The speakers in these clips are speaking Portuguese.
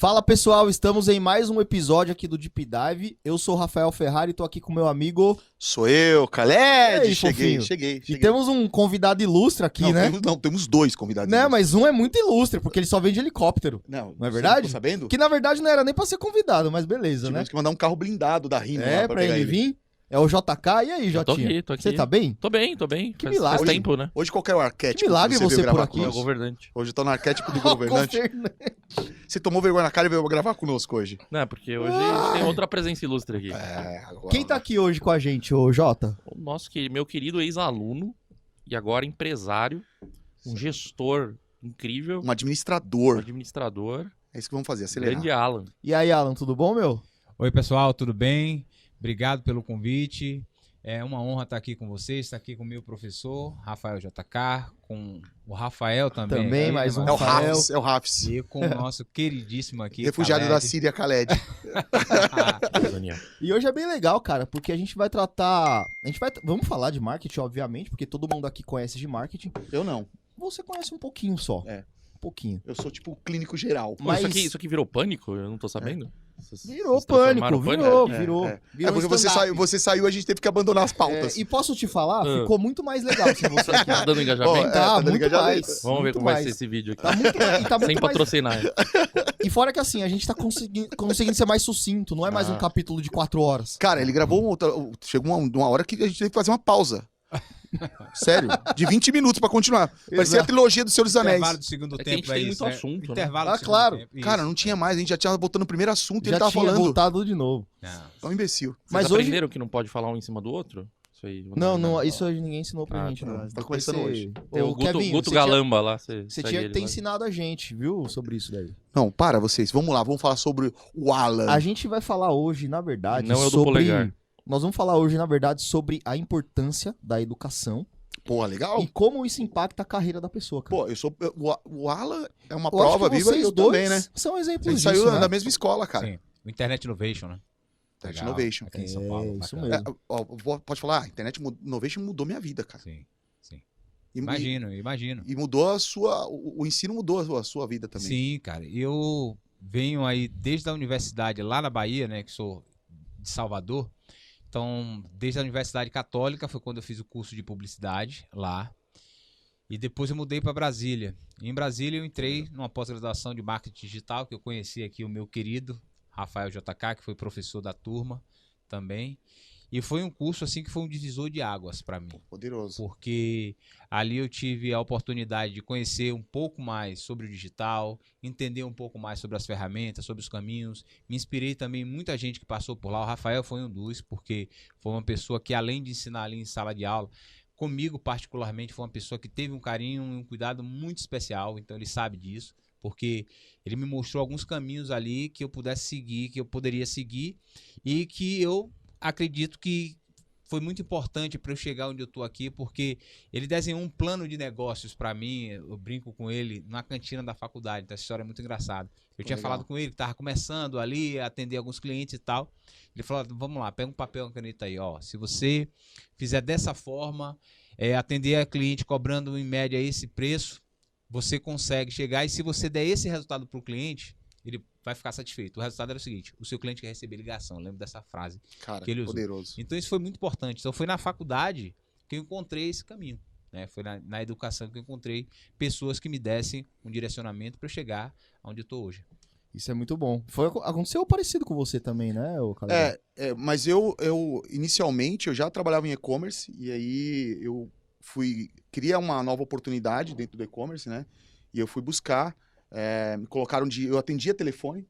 Fala pessoal, estamos em mais um episódio aqui do Deep Dive. Eu sou o Rafael Ferrari e tô aqui com meu amigo... Sou eu, Khaled. Ei, Cheguei. E temos um convidado ilustre aqui, né? Temos dois convidados. Né, mas um é muito ilustre, porque ele só vem de helicóptero. Não é verdade? Tô sabendo? Que na verdade não era nem pra ser convidado, mas beleza, Tivemos né? que mandar um carro blindado da Rima lá Pra pegar ele vir. É o JK. E aí, Jotinha? Tô aqui. Você tá bem? Tô bem. Que Faz milagre. tempo, né? Hoje qual que é o arquétipo? Que milagre que você veio por gravar aqui. É o conosco? governante. Hoje eu tô no arquétipo do governante. Você tomou vergonha na cara e veio gravar conosco hoje. Não, porque hoje a gente tem outra presença ilustre aqui. Agora... Quem tá aqui hoje com a gente, ô Jota? Meu querido ex-aluno e agora empresário, um gestor incrível, Um administrador. administrador, É isso que vamos fazer, acelerar. grande Alan. E aí, Alan, tudo bom, meu? Oi, pessoal, tudo bem? Obrigado pelo convite. É uma honra estar aqui com vocês, estar aqui com o meu professor, Rafael JK, com o Rafael também. Também, aqui, mais um É o Rafael. Rafs, é o Rafs. E com o nosso queridíssimo aqui, Refugiado Khaled. da Síria, Khaled. Daniel. E hoje é bem legal, cara, porque a gente vai tratar... Vamos falar de marketing, obviamente, porque todo mundo aqui conhece de marketing. Eu não. Você conhece um pouquinho só. É. Um pouquinho. Eu sou tipo clínico geral. Pô, Mas- isso aqui virou pânico? Eu não tô sabendo. Virou Vocês transformaram pânico, virou. É Virou porque stand-up. você saiu, a gente teve que abandonar as pautas. E posso te falar, Ah. ficou muito mais legal sem você aqui. Tá dando engajamento? Tá, dando muito engajamento. mais. Vamos ver muito como vai mais. ser esse vídeo aqui. Tá muito, e tá muito Sem mais... patrocinar. E fora que assim, a gente tá conseguindo ser mais sucinto, não é mais um capítulo de 4 horas. Cara, ele gravou chegou uma hora que a gente teve que fazer uma pausa. Sério, de 20 minutos pra continuar. Parecia a Exato. trilogia do Senhor dos Anéis. Intervalo do segundo É que a tempo gente tem isso, muito assunto, né? Intervalo Ah, do segundo claro. tempo, isso. Cara, não tinha mais, a gente já tinha voltando no primeiro assunto e Já ele tava tinha falando. voltado de novo. Não. É um imbecil. Mas Vocês hoje... aprenderam que não pode falar um em cima do outro? Isso aí. Não, isso hoje ninguém ensinou pra Ah, gente, tá. não. Tá começando hoje. Tem o Ô, Kevin, Guto você tinha- Galamba lá. Você segue tinha que ele ter lá. ensinado a gente, viu, sobre isso daí. Não, para vocês. Vamos lá, vamos falar sobre o Alan. A gente vai falar hoje, na verdade, Não é o do sobre... polegar. Nós vamos falar hoje, na verdade, sobre a importância da educação Pô, legal. e como isso impacta a carreira da pessoa, cara. Pô, o Alan é uma Eu acho prova que viva e vocês eu dois também, né? são A exemplos gente disso, saiu né? da mesma escola, cara. Sim, o Internet Innovation, né? Internet Legal, Innovation. Aqui em São Paulo. isso bacana. mesmo. Pode falar, a Internet Innovation mudou minha vida, cara. Sim, sim. E- Imagino. E mudou a sua... O ensino mudou a sua vida também. Sim, cara. Eu venho aí desde a universidade lá na Bahia, né? Que sou de Salvador. Então, desde a Universidade Católica foi quando eu fiz o curso de publicidade lá. E depois eu mudei para Brasília. E em Brasília eu entrei numa pós-graduação de marketing digital, que eu conheci aqui o meu querido Rafael JK, que foi professor da turma também. E foi um curso assim que foi um divisor de águas para mim. Poderoso. Porque ali eu tive a oportunidade de conhecer um pouco mais sobre o digital, entender um pouco mais sobre as ferramentas, sobre os caminhos. Me inspirei também em muita gente que passou por lá. O Rafael foi um dos, porque foi uma pessoa que, além de ensinar ali em sala de aula, comigo particularmente, foi uma pessoa que teve um carinho e um cuidado muito especial. Então ele sabe disso, porque ele me mostrou alguns caminhos ali que eu pudesse seguir, que eu poderia seguir e que eu acredito que foi muito importante para eu chegar onde eu estou aqui, porque ele desenhou um plano de negócios para mim. Eu brinco com ele na cantina da faculdade, então essa história é muito engraçada. Eu tinha Legal. falado com ele que estava começando ali a atender alguns clientes e tal. Ele falou: vamos lá, pega um papel e uma caneta aí, ó. Se você fizer dessa forma, atender a cliente cobrando em média esse preço, você consegue chegar, e se você der esse resultado para o cliente, ele vai ficar satisfeito. O resultado era o seguinte: o seu cliente quer receber ligação. Eu lembro dessa frase Cara, que ele usou. poderoso. Então isso foi muito importante. Então foi na faculdade que eu encontrei esse caminho, né? Foi na educação que eu encontrei pessoas que me dessem um direcionamento para eu chegar onde eu estou hoje. Isso é muito bom. Aconteceu parecido com você também, né, ô Caleb? Mas eu inicialmente, eu já trabalhava em e-commerce, e aí eu queria uma nova oportunidade dentro do e-commerce, né? E eu fui buscar, me colocaram eu atendia telefone,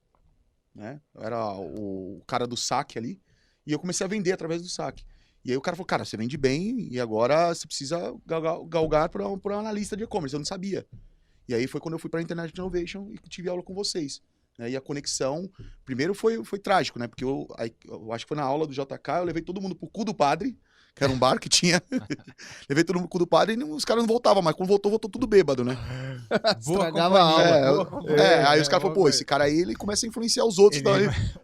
né? Eu era o cara do saque ali, e eu comecei a vender através do saque. E aí o cara falou: cara, você vende bem e agora você precisa galgar para um analista de e-commerce. Eu não sabia. E aí foi quando eu fui para a Internet Innovation e tive aula com vocês. Né? E a conexão, primeiro foi trágico, né? Porque eu acho que foi na aula do JK, eu levei todo mundo pro cu do padre, que era um bar que tinha. Levei todo mundo pro cu do padre e os caras não voltavam, mas quando voltou tudo bêbado, né? Estragava a aula. Aí os caras falaram: pô, esse cara aí, ele começa a influenciar os outros. Então,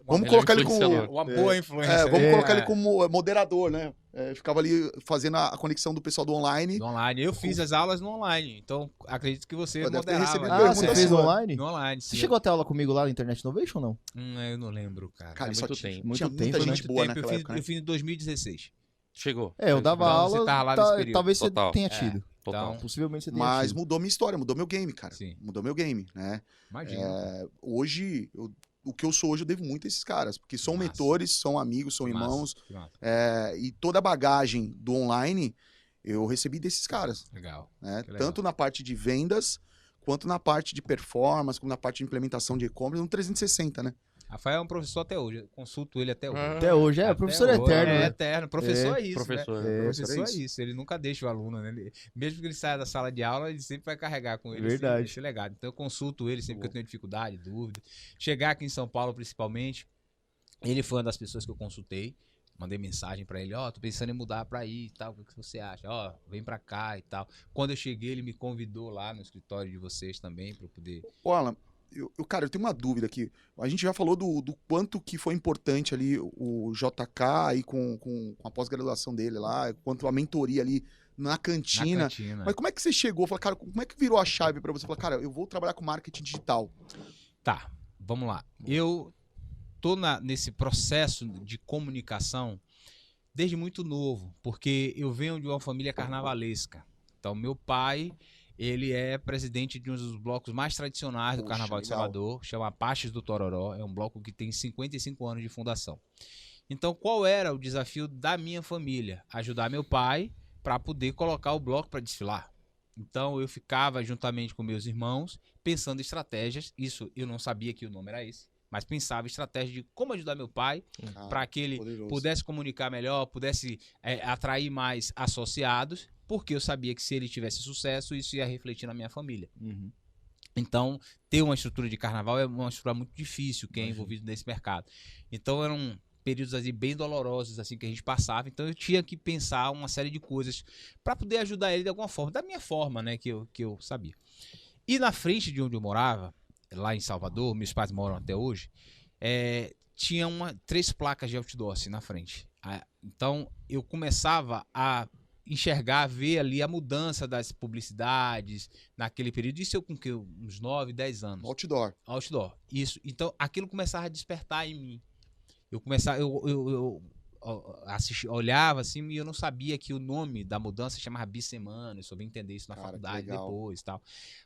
vamos colocar ele como... influenciador. Uma boa influência. vamos colocar ele como moderador, né? ficava ali fazendo a conexão do pessoal do online. No online. Eu fiz as aulas no online. Então, acredito que você Eu deve ter moderava. recebido Ah, pergunta você fez sua. online? No online, Você sim. chegou a ter aula comigo lá na Internet Innovation ou não? Eu não lembro, cara. Cara, muito só tempo. tinha Muito muita tempo, né? gente boa naquela eu época, né? fiz em 2016. Chegou. É, eu dava Então, aula, você tava lá nesse período. talvez você Total. tenha tido. Total. Então, Possivelmente você tenha Mas tido. mudou minha história, mudou meu game, cara. Sim. Mudou meu game, né? Imagina. Hoje, o que eu sou hoje, eu devo muito a esses caras. Porque são Massa. mentores, são amigos, são Que massa, irmãos. que massa. E toda a bagagem do online, eu recebi desses caras, Legal. né? Que legal. Tanto na parte de vendas, quanto na parte de performance, como na parte de implementação de e-commerce, no 360, né? Rafael é um professor até hoje. Eu consulto ele até hoje. Até hoje, Até professor hoje, eterno, é né? eterno. Professor é, isso, Professor. né? É, Professor é isso. isso. Ele nunca deixa o aluno, né? Mesmo que ele saia da sala de aula, ele sempre vai carregar com ele Verdade. esse legado. Então eu consulto ele sempre que eu tenho dificuldade, dúvida. Chegar aqui em São Paulo, principalmente, ele foi uma das pessoas que eu consultei. Mandei mensagem pra ele, tô pensando em mudar pra aí e tal, o que você acha? Vem pra cá e tal. Quando eu cheguei, ele me convidou lá no escritório de vocês também, pra eu poder... Ô, Alan, cara, eu tenho uma dúvida aqui. A gente já falou do quanto que foi importante ali o JK aí com a pós-graduação dele lá, quanto a mentoria ali na cantina. Na cantina. Mas como é que você chegou? Falei, cara, como é que virou a chave pra você? Falar, cara, eu vou trabalhar com marketing digital. Tá, vamos lá. Eu tô nesse processo de comunicação desde muito novo, porque eu venho de uma família carnavalesca. Então, meu pai, ele é presidente de um dos blocos mais tradicionais do Poxa, Carnaval de legal. Salvador, chama Apaches do Tororó, é um bloco que tem 55 anos de fundação. Então, qual era o desafio da minha família? Ajudar meu pai para poder colocar o bloco para desfilar. Então, eu ficava juntamente com meus irmãos, pensando em estratégias, isso eu não sabia que o nome era esse, mas pensava em estratégia de como ajudar meu pai para que ele Poderoso. pudesse comunicar melhor, pudesse atrair mais associados, porque eu sabia que se ele tivesse sucesso, isso ia refletir na minha família. Uhum. Então, ter uma estrutura de carnaval é uma estrutura muito difícil, quem é Imagino. envolvido nesse mercado. Então, eram períodos assim, bem dolorosos assim que a gente passava, então eu tinha que pensar uma série de coisas para poder ajudar ele de alguma forma, da minha forma, né, que eu sabia. E na frente de onde eu morava, lá em Salvador, meus pais moram até hoje, tinha 3 placas de outdoor assim na frente. Então eu começava a enxergar, ver ali a mudança das publicidades naquele período. Isso eu com uns 9, 10 anos. Outdoor. Outdoor. Isso. Então aquilo começava a despertar em mim. Eu olhava assim e eu não sabia que o nome da mudança chamava Bissemana. Eu soube entender isso na Cara, que faculdade legal. depois e tal.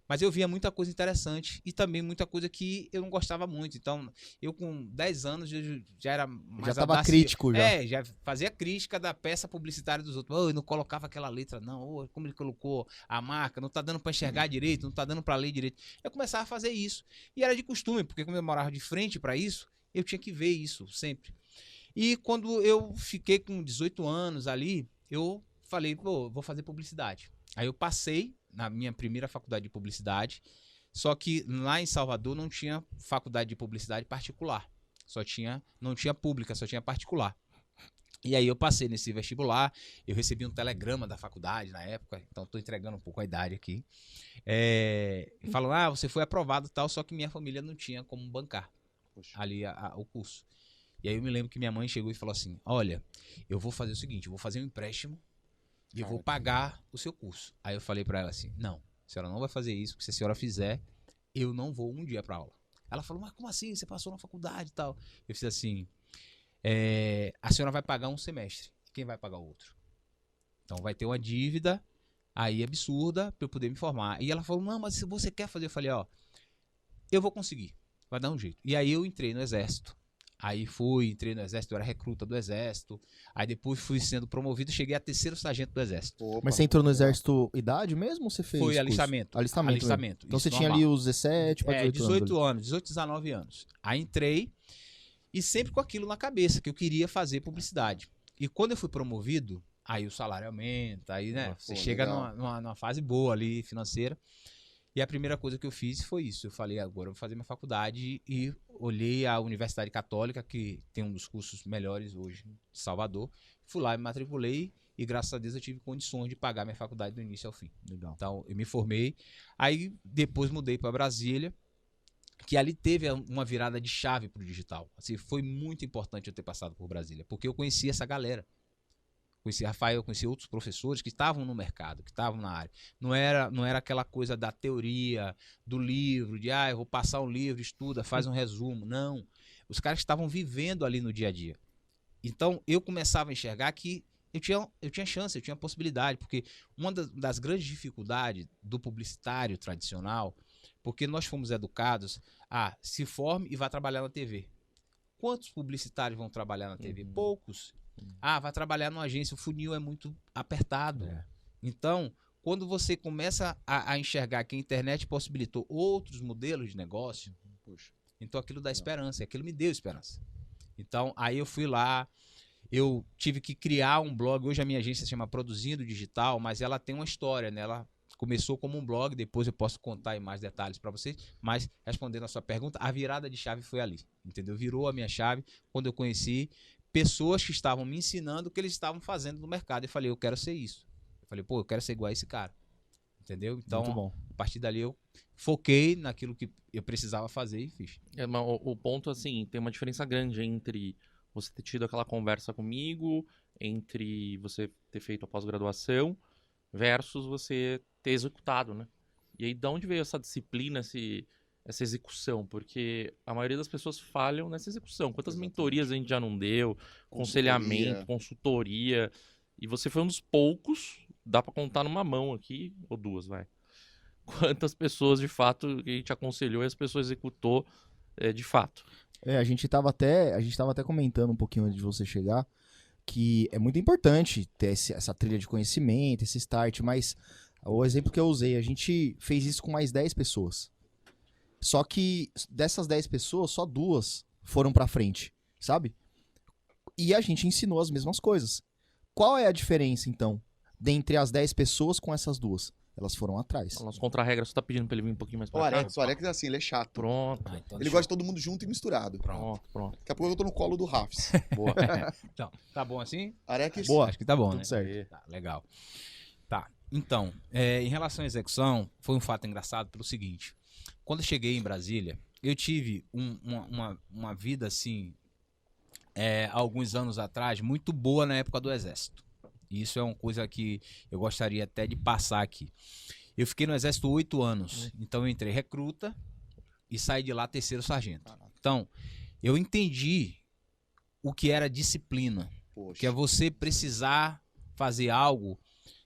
Mas eu via muita coisa interessante e também muita coisa que eu não gostava muito. Então, eu com 10 anos eu já era mais Já tava audacioso. crítico já. Já fazia crítica da peça publicitária dos outros. Eu não colocava aquela letra, não. Como ele colocou a marca, não tá dando pra enxergar direito, não tá dando pra ler direito. Eu começava a fazer isso. E era de costume, porque como eu morava de frente pra isso, eu tinha que ver isso sempre. E quando eu fiquei com 18 anos ali, eu falei, vou fazer publicidade. Aí eu passei na minha primeira faculdade de publicidade, só que lá em Salvador não tinha faculdade de publicidade particular. Não tinha pública, só tinha particular. E aí eu passei nesse vestibular, eu recebi um telegrama da faculdade na época, então estou entregando um pouco a idade aqui. Falam, você foi aprovado e tal, só que minha família não tinha como bancar ali o curso. E aí eu me lembro que minha mãe chegou e falou assim, olha, eu vou fazer o seguinte, eu vou fazer um empréstimo e eu vou pagar o seu curso. Aí eu falei pra ela assim, não, a senhora não vai fazer isso, porque se a senhora fizer, eu não vou um dia pra aula. Ela falou, mas como assim? Você passou na faculdade e tal. Eu fiz assim, a senhora vai pagar um semestre, quem vai pagar o outro? Então vai ter uma dívida aí absurda pra eu poder me formar. E ela falou, não, mas se você quer fazer, eu falei, eu vou conseguir, vai dar um jeito. E aí eu entrei no exército. Aí entrei no exército, eu era recruta do exército. Aí depois fui sendo promovido, cheguei a 3º sargento do exército. Opa. Mas você entrou no exército idade mesmo ou você fez Foi curso? alistamento. Alistamento. mesmo. Então isso você tinha normal. ali os 17 para 18 anos, 18, 19 anos. Aí entrei e sempre com aquilo na cabeça, que eu queria fazer publicidade. E quando eu fui promovido, aí o salário aumenta, aí você chega numa fase boa ali, financeira. E a primeira coisa que eu fiz foi isso. Eu falei, agora eu vou fazer minha faculdade e olhei a Universidade Católica, que tem um dos cursos melhores hoje de Salvador. Fui lá, me matriculei e graças a Deus eu tive condições de pagar minha faculdade do início ao fim. Legal. Então eu me formei. Aí depois mudei para Brasília, que ali teve uma virada de chave para o digital. Assim, foi muito importante eu ter passado por Brasília, porque eu conheci essa galera. Conheci Rafael, conheci outros professores que estavam no mercado, que estavam na área. Não era aquela coisa da teoria, do livro, de eu vou passar um livro, estuda, faz um resumo. Não. Os caras estavam vivendo ali no dia a dia. Então, eu começava a enxergar que eu tinha chance, eu tinha possibilidade, porque uma das grandes dificuldades do publicitário tradicional, porque nós fomos educados se forme e vá trabalhar na TV. Quantos publicitários vão trabalhar na TV? Poucos. Vai trabalhar numa agência, o funil é muito apertado. Então, quando você começa a enxergar que a internet possibilitou outros modelos de negócio, então aquilo dá esperança, aquilo me deu esperança. Então, aí eu fui lá, eu tive que criar um blog. Hoje a minha agência se chama Produzindo Digital, mas ela tem uma história, né? Ela começou como um blog, depois eu posso contar em mais detalhes para vocês, mas respondendo a sua pergunta, a virada de chave foi ali, entendeu? Virou a minha chave quando eu conheci pessoas que estavam me ensinando o que eles estavam fazendo no mercado. Eu falei, eu quero ser isso. Eu falei, eu quero ser igual a esse cara. Entendeu? Então, Muito bom. a partir dali eu foquei naquilo que eu precisava fazer e fiz. Mas o ponto, assim, tem uma diferença grande entre você ter tido aquela conversa comigo, entre você ter feito a pós-graduação, versus você ter executado, né? E aí, de onde veio essa disciplina, essa execução? Porque a maioria das pessoas falham nessa execução. Quantas mentorias a gente já não deu? Aconselhamento, consultoria. E você foi um dos poucos, dá pra contar numa mão aqui, ou duas, vai. Quantas pessoas, de fato, que a gente aconselhou e as pessoas executou de fato. A gente tava até comentando um pouquinho antes de você chegar, que é muito importante ter essa trilha de conhecimento, esse start, mas o exemplo que eu usei, a gente fez isso com mais 10 pessoas. Só que dessas 10 pessoas, só 2 foram pra frente, sabe? E a gente ensinou as mesmas coisas. Qual é a diferença, então, dentre as 10 pessoas com essas 2? Elas foram atrás. Nosso contra-regra, você tá pedindo pra ele vir um pouquinho mais O pra cá? Arex é assim, ele é chato. Pronto. Então, Ele gosta de todo mundo junto e misturado. Pronto. Daqui a pouco eu tô no colo do Rafs. Boa. Então, tá bom assim? Arex, Boa. Acho que tá bom, Tudo né? certo. Tá, legal. Tá, então, em relação à execução, foi um fato engraçado pelo seguinte. Quando eu cheguei em Brasília, eu tive uma vida, assim, há alguns anos atrás, muito boa na época do Exército. E isso é uma coisa que eu gostaria até de passar aqui. Eu fiquei no Exército 8 anos. Então eu entrei recruta e saí de lá 3º sargento. Então, eu entendi o que era disciplina. Que é você precisar fazer algo,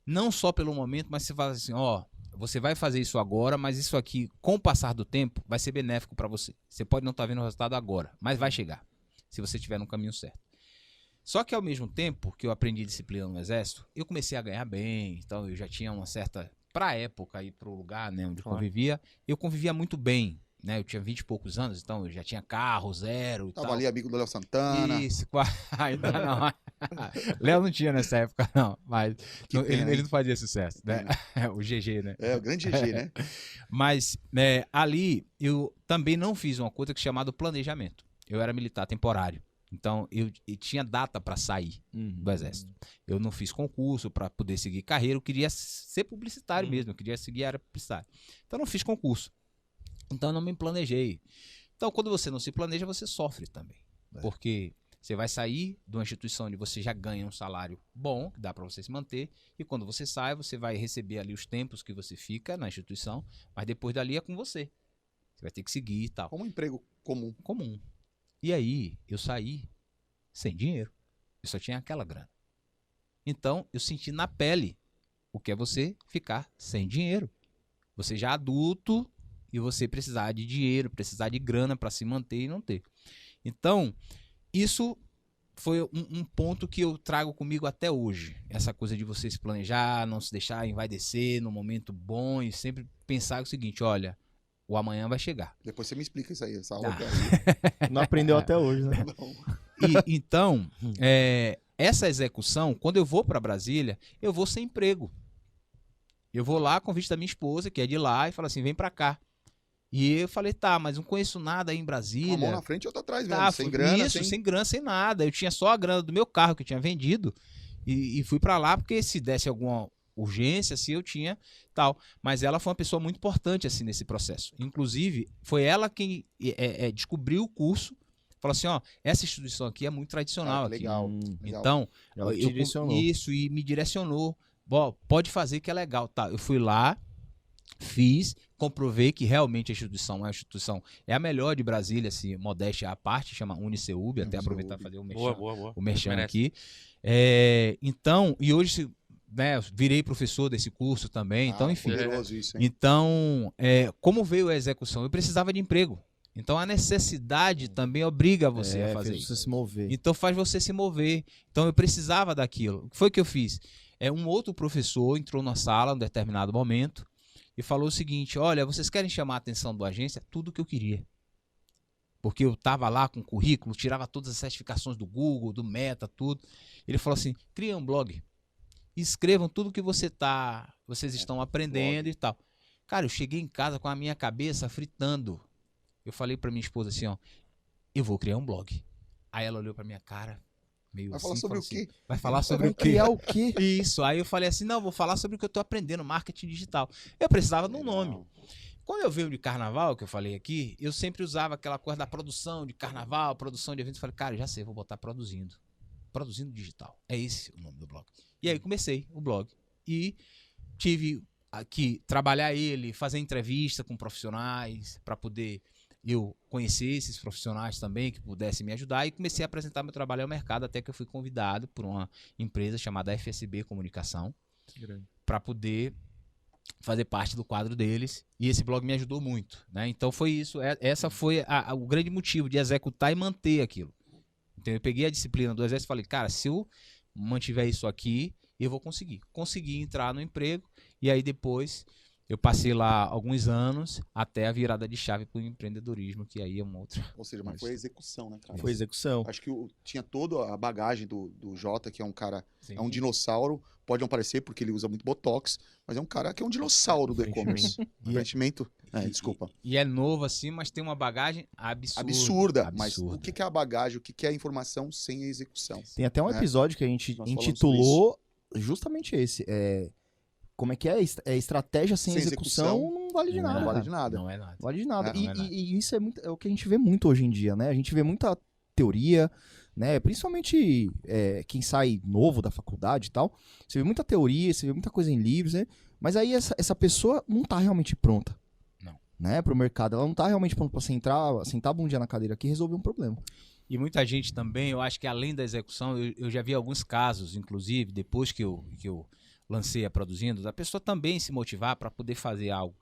não só pelo momento, mas você fala assim, você vai fazer isso agora, mas isso aqui, com o passar do tempo, vai ser benéfico para você. Você pode não estar vendo o resultado agora, mas vai chegar, se você estiver no caminho certo. Só que ao mesmo tempo que eu aprendi disciplina no Exército, eu comecei a ganhar bem, então eu já tinha uma certa, pra época, ir pro lugar, né, onde eu convivia muito bem, né, eu tinha 20 e poucos anos, então eu já tinha carro, zero e Tava tal. ali amigo do Léo Santana. Isso, ainda não. Léo não tinha nessa época, não, mas ele não fazia sucesso, né, o GG, né. O grande GG, né? Mas ali eu também não fiz uma coisa que é chamada planejamento. Eu era militar temporário. Então, eu tinha data para sair do Exército. Eu não fiz concurso para poder seguir carreira, eu queria ser publicitário mesmo, eu queria seguir a área publicitária. Então, eu não fiz concurso. Então, eu não me planejei. Então, quando você não se planeja, você sofre também. Porque você vai sair de uma instituição onde você já ganha um salário bom, que dá para você se manter, e quando você sai, você vai receber ali os tempos que você fica na instituição, mas depois dali é com você. Você vai ter que seguir e tal. Como um emprego comum. E aí, eu saí sem dinheiro. Eu só tinha aquela grana. Então, eu senti na pele o que é você ficar sem dinheiro. Você já adulto e você precisar de dinheiro, precisar de grana para se manter e não ter. Então, isso foi um ponto que eu trago comigo até hoje. Essa coisa de você se planejar, não se deixar envaidecer no momento bom e sempre pensar o seguinte, olha, o amanhã vai chegar. Depois você me explica isso aí, essa aula Não aprendeu até hoje, né? Então, essa execução, quando eu vou para Brasília, eu vou sem emprego. Eu vou lá, convite da minha esposa, que é de lá, e falo assim, vem para cá. E eu falei, tá, mas não conheço nada aí em Brasília. Uma mão na frente e outra atrás, Tá, mesmo. Sem grana, isso, sem grana, sem nada. Eu tinha só a grana do meu carro que eu tinha vendido e fui para lá, porque se desse alguma urgência, se eu tinha, tal. Mas ela foi uma pessoa muito importante, assim, nesse processo. Inclusive, foi ela quem descobriu o curso Falou assim, ó, essa instituição aqui é muito tradicional. que aqui. legal. Legal. Então, Ela te eu direcionou. isso, e me direcionou. Bom, pode fazer que é legal, tá? Eu fui lá, fiz, comprovei que realmente a instituição é a melhor de Brasília, assim, modéstia à parte, chama Uniceub, até aproveitar e fazer Boa. o merchan Merece. aqui. Então, e hoje, né, virei professor desse curso também, então, enfim. Poderoso isso, hein? Então, como veio a execução? Eu precisava de emprego. Então, a necessidade também obriga você a fazer fez isso. você se mover. Então faz você se mover. Então eu precisava daquilo. O que foi que eu fiz? Um outro professor entrou na sala em um determinado momento e falou o seguinte: olha, vocês querem chamar a atenção da agência? Tudo que eu queria. Porque eu estava lá com o currículo, tirava todas as certificações do Google, do Meta, tudo. Ele falou assim: cria um blog. Escrevam tudo que vocês estão aprendendo blog. e tal. Cara, eu cheguei em casa com a minha cabeça fritando. Eu falei para minha esposa assim, ó, eu vou criar um blog. Aí ela olhou para minha cara, meio Vai assim, falar sobre falou o quê? assim, vai falar sobre Vai o quê? criar o quê? Isso. Aí eu falei assim, não, vou falar sobre o que eu tô aprendendo, marketing digital. Eu precisava de um nome. Legal. Quando eu venho de carnaval, que eu falei aqui, eu sempre usava aquela coisa da produção de carnaval, produção de eventos. Eu falei, cara, já sei, vou botar produzindo. Produzindo digital. É esse o nome do blog. E aí comecei o blog. E tive que trabalhar ele, fazer entrevista com profissionais para poder eu conhecer esses profissionais também que pudessem me ajudar, e comecei a apresentar meu trabalho ao mercado, até que eu fui convidado por uma empresa chamada FSB Comunicação para poder fazer parte do quadro deles, e esse blog me ajudou muito, né? Então foi isso, essa foi o grande motivo de executar e manter aquilo. Então eu peguei a disciplina do exército e falei, cara, se eu mantiver isso aqui, eu vou conseguir. Consegui entrar no emprego, e aí depois eu passei lá alguns anos até a virada de chave para o empreendedorismo, que aí é uma outra. Ou seja, mas foi a execução, né, cara? Foi execução. Acho que tinha toda a bagagem do Jota, que é um cara, Sim. é um dinossauro. Pode não parecer porque ele usa muito Botox, mas é um cara que é um dinossauro do e-commerce. Investimento. Desculpa. E é novo assim, mas tem uma bagagem Absurda. Mas o que é a bagagem? O que é a informação sem a execução? Tem até um né? episódio que a gente Nós falamos intitulou justamente esse. Como é que é? Estratégia sem execução não vale de nada. Não vale cara. de nada. Não é nada. Não vale de nada. É, E, não é nada. e isso é o que a gente vê muito hoje em dia, né? A gente vê muita teoria, né? Principalmente quem sai novo da faculdade e tal. Você vê muita teoria, você vê muita coisa em livros, né? Mas aí essa pessoa não tá realmente pronta. Não. Né? Pro mercado. Ela não tá realmente pronta pra sentar um dia na cadeira aqui e resolver um problema. E muita gente também, eu acho que além da execução, eu já vi alguns casos, inclusive, depois que eu lancei a Produzindo, da pessoa também se motivar para poder fazer algo.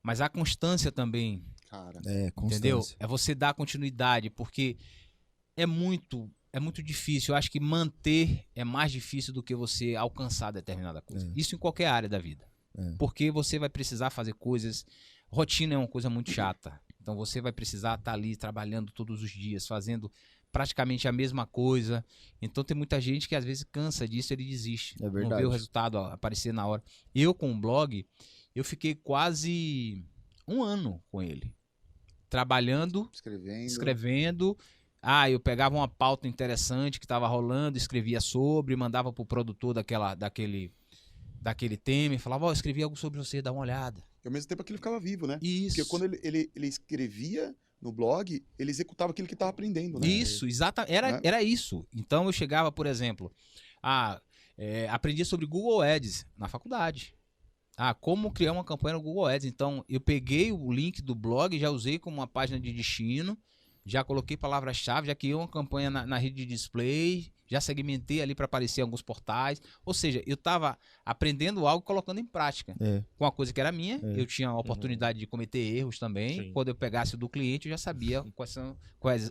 Mas a constância também, Cara, entendeu? Constância. É você dar continuidade, porque é muito difícil. Eu acho que manter é mais difícil do que você alcançar determinada coisa. Isso em qualquer área da vida. Porque você vai precisar fazer coisas. Rotina é uma coisa muito chata. Então você vai precisar estar ali trabalhando todos os dias, fazendo praticamente a mesma coisa. Então tem muita gente que às vezes cansa disso, ele desiste. É verdade. Não vê o resultado aparecer na hora. Eu com o blog, eu fiquei quase 1 ano com ele. Trabalhando, escrevendo. Eu pegava uma pauta interessante que estava rolando, escrevia sobre, mandava pro produtor daquele tema e falava, eu escrevi algo sobre você, dá uma olhada. E ao mesmo tempo aquilo ficava vivo, né? Isso. Porque quando ele escrevia no blog, ele executava aquilo que estava aprendendo, né? Isso, exatamente. Era isso. Então eu chegava, por exemplo, aprendi sobre Google Ads na faculdade. Como criar uma campanha no Google Ads. Então eu peguei o link do blog, já usei como uma página de destino, já coloquei palavra-chave, já criei uma campanha na rede de display, já segmentei ali para aparecer em alguns portais. Ou seja, eu estava aprendendo algo e colocando em prática. Com uma coisa que era minha, eu tinha a oportunidade de cometer erros também. Sim. Quando eu pegasse o do cliente, eu já sabia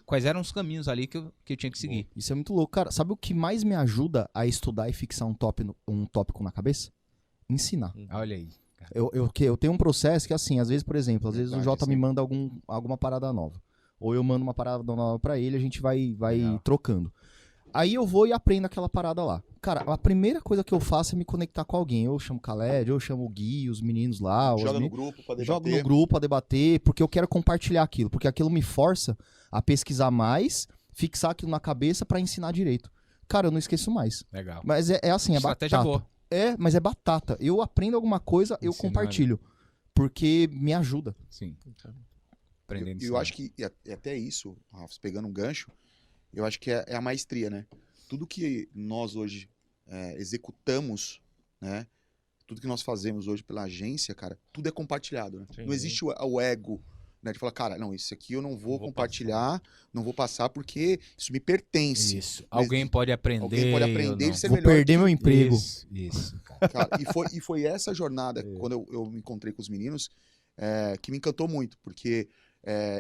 quais eram os caminhos ali que eu tinha que seguir. Isso é muito louco. Cara, sabe o que mais me ajuda a estudar e fixar um tópico na cabeça? Ensinar. Olha aí. Cara. Eu tenho um processo que, assim, às vezes, por exemplo, às vezes o Jota me manda alguma parada nova. Ou eu mando uma parada nova pra ele, a gente vai trocando. Aí eu vou e aprendo aquela parada lá. Cara, a primeira coisa que eu faço é me conectar com alguém. Eu chamo o Khaled, eu chamo o Gui, os meninos lá. Joga no grupo pra debater. Jogo no grupo pra debater, porque eu quero compartilhar aquilo. Porque aquilo me força a pesquisar mais, fixar aquilo na cabeça pra ensinar direito. Cara, eu não esqueço mais. Legal. Mas é assim, é Estratégia batata. boa. Mas é batata. Eu aprendo alguma coisa, eu Ensinando. compartilho. Porque me ajuda. Sim. aprendendo Eu acho que, e até isso, Rafa, pegando um gancho, eu acho que é a maestria, né? Tudo que nós hoje executamos, né? Tudo que nós fazemos hoje pela agência, cara, tudo é compartilhado, né? Sim. Não existe o ego, né? De falar, cara, não, isso aqui eu não vou compartilhar, não vou passar porque isso me pertence. Isso. Alguém pode aprender. Alguém pode aprender ou e ser Vou melhor perder que- meu emprego. Isso, cara. Cara, e foi essa jornada, quando eu me encontrei com os meninos, que me encantou muito, porque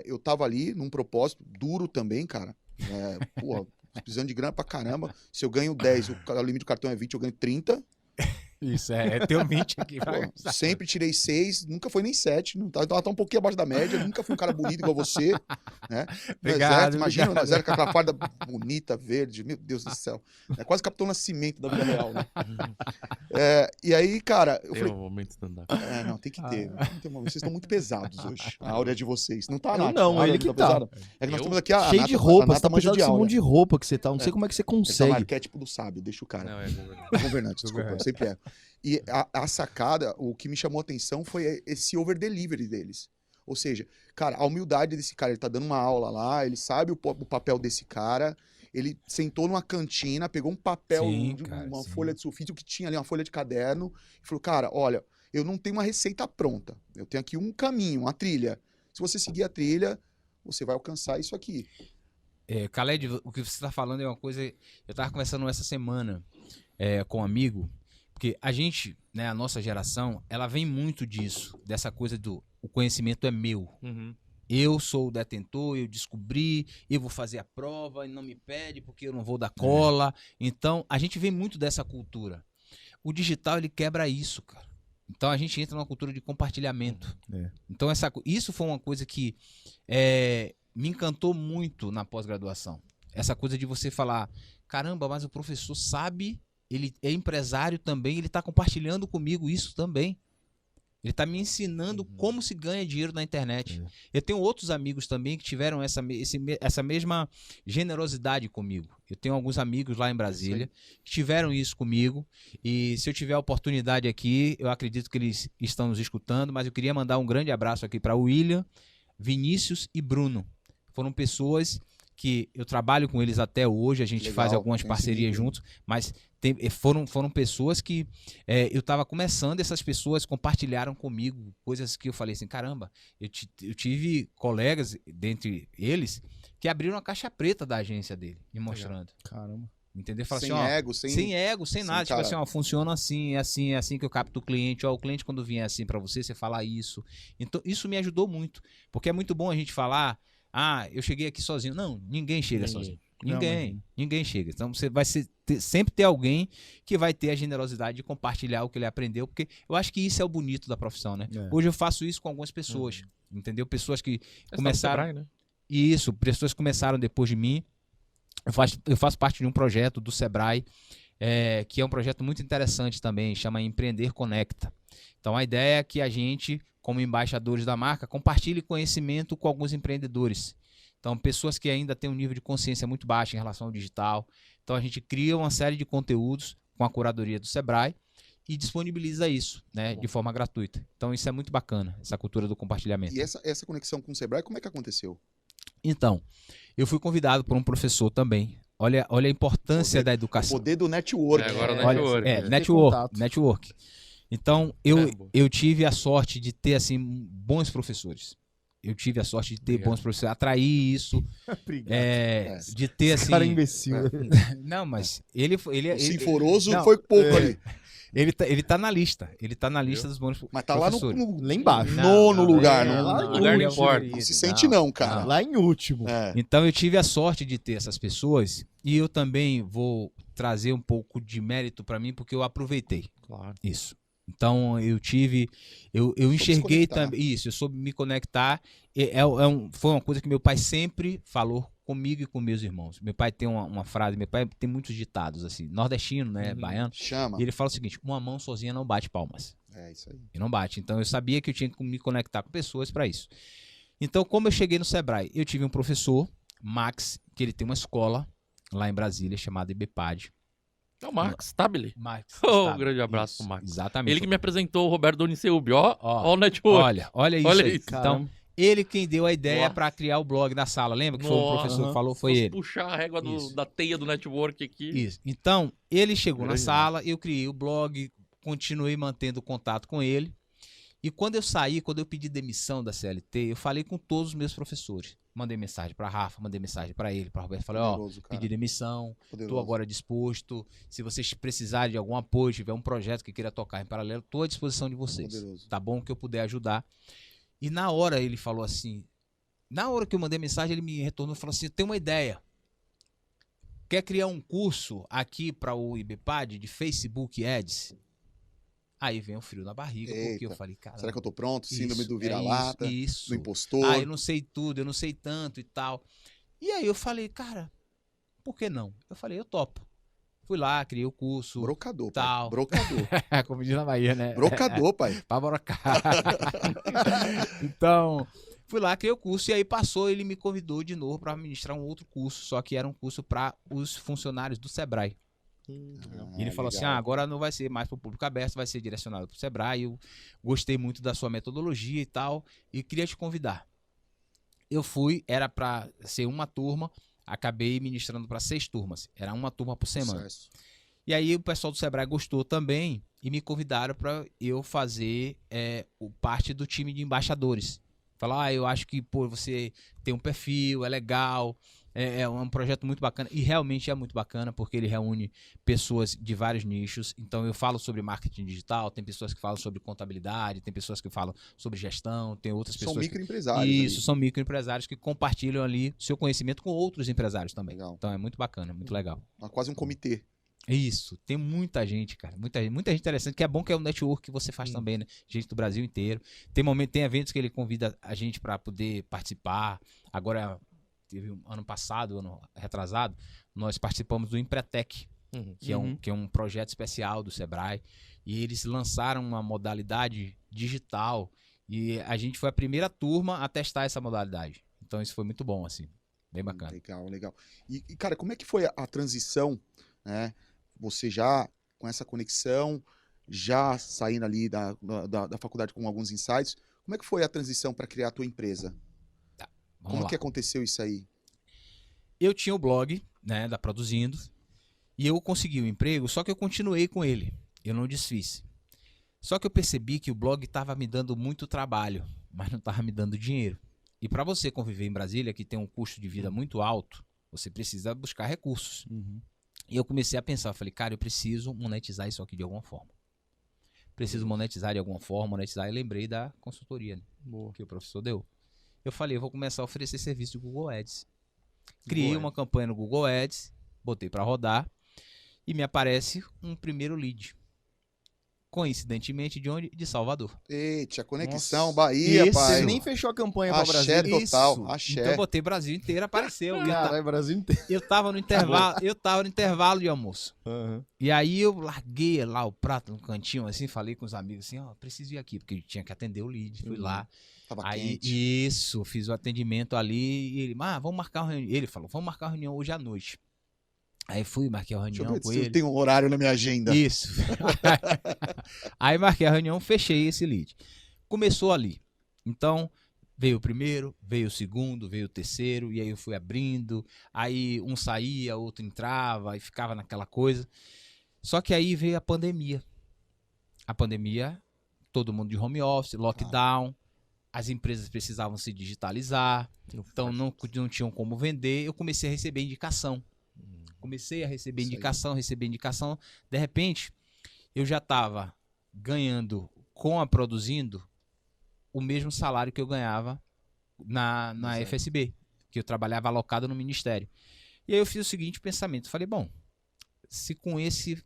eu tava ali num propósito duro também, cara. Porra, precisando de grana pra caramba. Se eu ganho 10, o limite do cartão é 20, eu ganho 30. Isso, é teu 20 aqui. Pô, sempre tirei 6, nunca foi nem 7. Não tá, então tá um pouquinho abaixo da média. Nunca fui um cara bonito igual você. Né? No Obrigado, exército, imagina, no obrigado. exército com aquela farda bonita, verde. Meu Deus do céu. É quase Capitão Nascimento da vida real, né? E aí, cara, eu Tem falei. um momento stand-up. Não, tem que ter. Vocês estão muito pesados hoje. A áurea de vocês. Não tá, Eu Nath? não, A áurea ele que tá. pesada? É que nós Eu? temos aqui a Cheio Nata- de a roupa, Nata você tá manja pesado de desse áurea. monte de roupa que você tá. Não sei como é que você Ele tá no consegue. arquétipo do sábio, deixa o cara. Não, é governante. Governante, desculpa, eu sempre é. E a sacada, o que me chamou a atenção foi esse over-delivery deles. Ou seja, cara, a humildade desse cara, ele tá dando uma aula lá, ele sabe o papel desse cara, ele sentou numa cantina, pegou um papel, Sim, cara, uma sim. folha de sulfite, o que tinha ali, uma folha de caderno, e falou, cara, olha, eu não tenho uma receita pronta, eu tenho aqui um caminho, uma trilha. Se você seguir a trilha, você vai alcançar isso aqui. Khaled, o que você está falando é uma coisa. Eu estava conversando essa semana com um amigo, porque a gente, né, a nossa geração, ela vem muito disso, dessa coisa do o conhecimento é meu. Uhum. Eu sou o detentor, eu descobri, eu vou fazer a prova e não me pede porque eu não vou dar cola. Então, a gente vem muito dessa cultura. O digital, ele quebra isso, cara. Então, a gente entra numa cultura de compartilhamento. Então, isso foi uma coisa que me encantou muito na pós-graduação. Essa coisa de você falar, caramba, mas o professor sabe, ele é empresário também, ele está compartilhando comigo isso também. Ele está me ensinando como se ganha dinheiro na internet. Eu tenho outros amigos também que tiveram essa mesma generosidade comigo. Eu tenho alguns amigos lá em Brasília que tiveram isso comigo. E se eu tiver a oportunidade aqui, eu acredito que eles estão nos escutando, mas eu queria mandar um grande abraço aqui para William, Vinícius e Bruno. Foram pessoas que eu trabalho com eles até hoje, a gente Legal, faz algumas tem parcerias esse juntos, mas foram pessoas que eu estava começando, essas pessoas compartilharam comigo coisas que eu falei assim, caramba, eu tive colegas, dentre eles, que abriram a caixa preta da agência dele, me mostrando. Caramba. Entendeu? Fala Sem assim, ó, ego, sem ego, sem nada. Tipo cara. assim, ó, funciona assim, é assim que eu capto o cliente. Ó, o cliente quando vier assim pra você, você fala isso. Então, isso me ajudou muito. Porque é muito bom a gente falar, eu cheguei aqui sozinho. Não, ninguém chega sozinho. Ninguém chega. Então, você vai sempre ter alguém que vai ter a generosidade de compartilhar o que ele aprendeu, porque eu acho que isso é o bonito da profissão, né? Hoje eu faço isso com algumas pessoas, entendeu? Pessoas que começaram... Sebrae, né? Isso, pessoas que começaram depois de mim. Eu faço parte de um projeto do Sebrae, que é um projeto muito interessante também, chama Empreender Conecta. Então a ideia é que a gente, como embaixadores da marca, compartilhe conhecimento com alguns empreendedores. Então, pessoas que ainda têm um nível de consciência muito baixo em relação ao digital. Então, a gente cria uma série de conteúdos com a curadoria do Sebrae e disponibiliza isso, né, de forma gratuita. Então, isso é muito bacana, essa cultura do compartilhamento. E essa conexão com o Sebrae, como é que aconteceu? Então, eu fui convidado por um professor também. Olha a importância da O educação. poder do network. Agora o Olha, network. network. Então, eu tive a sorte de ter, assim, bons professores. Eu tive a sorte de ter bons professores, atrair isso, de ter, assim... Cara imbecil. Não, mas ele O Sinforoso não, foi pouco ali. Ele tá na lista. Ele tá na lista dos bons Mas tá lá professores. Lá embaixo. nono lugar. lá Não, no lugar último. importa. não se sente não, cara. Lá em último. Então eu tive a sorte de ter essas pessoas e eu também vou trazer um pouco de mérito para mim porque eu aproveitei Claro. isso. Então eu enxerguei também isso, eu soube me conectar. Foi uma coisa que meu pai sempre falou comigo e com meus irmãos. Meu pai tem uma frase, meu pai tem muitos ditados assim, nordestino, né, baiano. Chama. E ele fala o seguinte: uma mão sozinha não bate palmas. É isso aí. E não bate. Então eu sabia que eu tinha que me conectar com pessoas para isso. Então, como eu cheguei no Sebrae, eu tive um professor, Max, que ele tem uma escola lá em Brasília chamada IBPAD. É o Max Stabile. Max. Oh, grande abraço pro Max. Exatamente. Ele que me apresentou o Roberto Donicelbi. Ó o network. Olha isso Olha aí. isso. Então, Ele quem deu a ideia Nossa. para criar o blog na sala. Lembra que foi o Nossa. professor que falou? Foi Fosse ele. puxar a régua Isso. da teia do network aqui. Isso. Então, ele chegou na Grande sala, eu criei o blog, continuei mantendo contato com ele. E quando eu saí, quando eu pedi demissão da CLT, eu falei com todos os meus professores. Mandei mensagem para Rafa, mandei mensagem para ele, para Roberto. Falei, ó, Poderoso, cara. pedi demissão, Poderoso. estou agora disposto. Se vocês precisarem de algum apoio, tiver um projeto que queira tocar em paralelo, estou à disposição de vocês. Poderoso. Tá bom? Que eu puder ajudar. E na hora ele falou assim, na hora que eu mandei mensagem, ele me retornou e falou assim, tem uma ideia. Quer criar um curso aqui para o IBPAD de Facebook Ads? Aí vem o frio na barriga, porque eu Eita. falei, cara, Será que eu tô pronto? Síndrome isso, do é vira-lata, isso. do impostor. Ah, eu não sei tudo, eu não sei tanto e tal. E aí eu falei, cara, por que não? Eu falei, eu topo. Fui lá, criei o curso. Brocador, Tal. pai. Brocador. Como diz na Bahia, né? Brocador, pai. Pra brocar. Então, fui lá, criei o curso e aí passou, ele me convidou de novo para ministrar um outro curso, só que era um curso para os funcionários do Sebrae. E ele falou assim, agora não vai ser mais para o público aberto, vai ser direcionado para o Sebrae. Eu gostei muito da sua metodologia e tal, e queria te convidar. Eu fui, era para ser uma turma, acabei ministrando para 6 turmas. Era uma turma por semana. Sucesso. E aí o pessoal do Sebrae gostou também e me convidaram para eu fazer parte do time de embaixadores. Falar, eu acho que pô, você tem um perfil, é legal, é um projeto muito bacana. E realmente é muito bacana porque ele reúne pessoas de vários nichos. Então eu falo sobre marketing digital, tem pessoas que falam sobre contabilidade, tem pessoas que falam sobre gestão, tem outras São pessoas... microempresários. Isso, são microempresários que compartilham ali seu conhecimento com outros empresários também. Legal. Então é muito bacana, muito legal. É quase um comitê. Isso, tem muita gente, cara, muita gente interessante, que é bom que é um network que você faz também, né? Gente do Brasil inteiro. Tem eventos que ele convida a gente para poder participar. Agora, teve ano passado, ano retrasado, nós participamos do Empretec, que é um projeto especial do Sebrae, e eles lançaram uma modalidade digital e a gente foi a primeira turma a testar essa modalidade. Então isso foi muito bom, assim, bem bacana. Legal, legal. E, cara, como é que foi a transição, né? Você já com essa conexão, já saindo ali da faculdade com alguns insights, como é que foi a transição para criar a tua empresa? Vamos Como lá. que aconteceu isso aí? Eu tinha o blog, né, da Produzindo, e eu consegui um emprego, só que eu continuei com ele, eu não desfiz. Só que eu percebi que o blog estava me dando muito trabalho, mas não estava me dando dinheiro. E para você conviver em Brasília, que tem um custo de vida muito alto, você precisa buscar recursos. E eu comecei a pensar, eu falei, cara, eu preciso monetizar isso aqui de alguma forma. Preciso monetizar de alguma forma, monetizar. E lembrei da consultoria, né, que o professor deu. Eu falei, eu vou começar a oferecer serviço de Google Ads. Criei uma campanha no Google Ads, botei para rodar e me aparece um primeiro lead. Coincidentemente, de onde? De Salvador. Eita, conexão, Nossa. Bahia, Isso. pai. Você nem fechou a campanha pra Axé Brasília. total, Isso. axé. Então eu botei Brasil inteiro, apareceu. Caralho, Brasil inteiro. Eu tava no intervalo de almoço. E aí eu larguei lá o prato no cantinho, assim, falei com os amigos assim, ó, preciso ir aqui, porque tinha que atender o lead. Fui lá. Tava Aí, quente. isso, fiz o atendimento ali e ele, vamos marcar uma reunião. Ele falou, vamos marcar uma reunião hoje à noite. Aí fui, marquei a Deixa eu reunião ver com se eu ele. tenho um horário na minha agenda. Isso. Aí marquei a reunião, fechei esse lead. Começou ali. Então, veio o primeiro, veio o segundo, veio o terceiro, e aí eu fui abrindo. Aí um saía, outro entrava, e ficava naquela coisa. Só que aí veio a pandemia. A pandemia, todo mundo de home office, lockdown. As empresas precisavam se digitalizar. Então não tinham como vender. Eu comecei a receber indicação. Comecei a receber indicação. De repente, eu já estava ganhando com a Produzindo o mesmo salário que eu ganhava na FSB, que eu trabalhava alocado no Ministério. E aí eu fiz o seguinte pensamento. Falei, bom, se com esse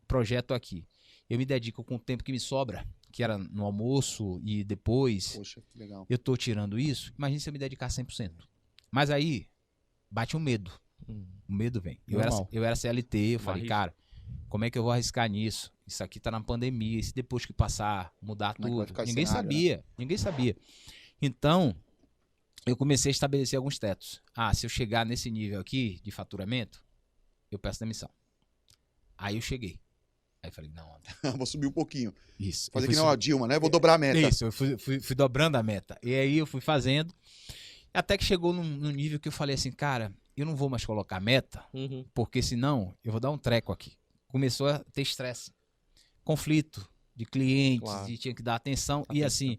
projeto aqui eu me dedico com o tempo que me sobra, que era no almoço e depois, Poxa, que legal. eu tô tirando isso, imagina se eu me dedicar 100%. Mas aí, bate um medo. O medo vem. Eu era CLT, eu falei, cara, como é que eu vou arriscar nisso? Isso aqui tá na pandemia, e se depois que passar, mudar Como é que vai tudo? ficar esse Ninguém cenário, sabia, ninguém sabia. Então, eu comecei a estabelecer alguns tetos. Se eu chegar nesse nível aqui de faturamento, eu peço demissão. Aí eu cheguei. Aí eu falei, não, André, Vou subir um pouquinho. isso. Fazer Eu que fui não a Dilma, né? Vou dobrar a meta. Isso, eu fui dobrando a meta. E aí eu fui fazendo, até que chegou num nível que eu falei assim, cara, eu não vou mais colocar meta, Uhum. porque senão eu vou dar um treco aqui. Começou a ter estresse, conflito de clientes, Claro. e tinha que dar atenção. E Atenção. assim,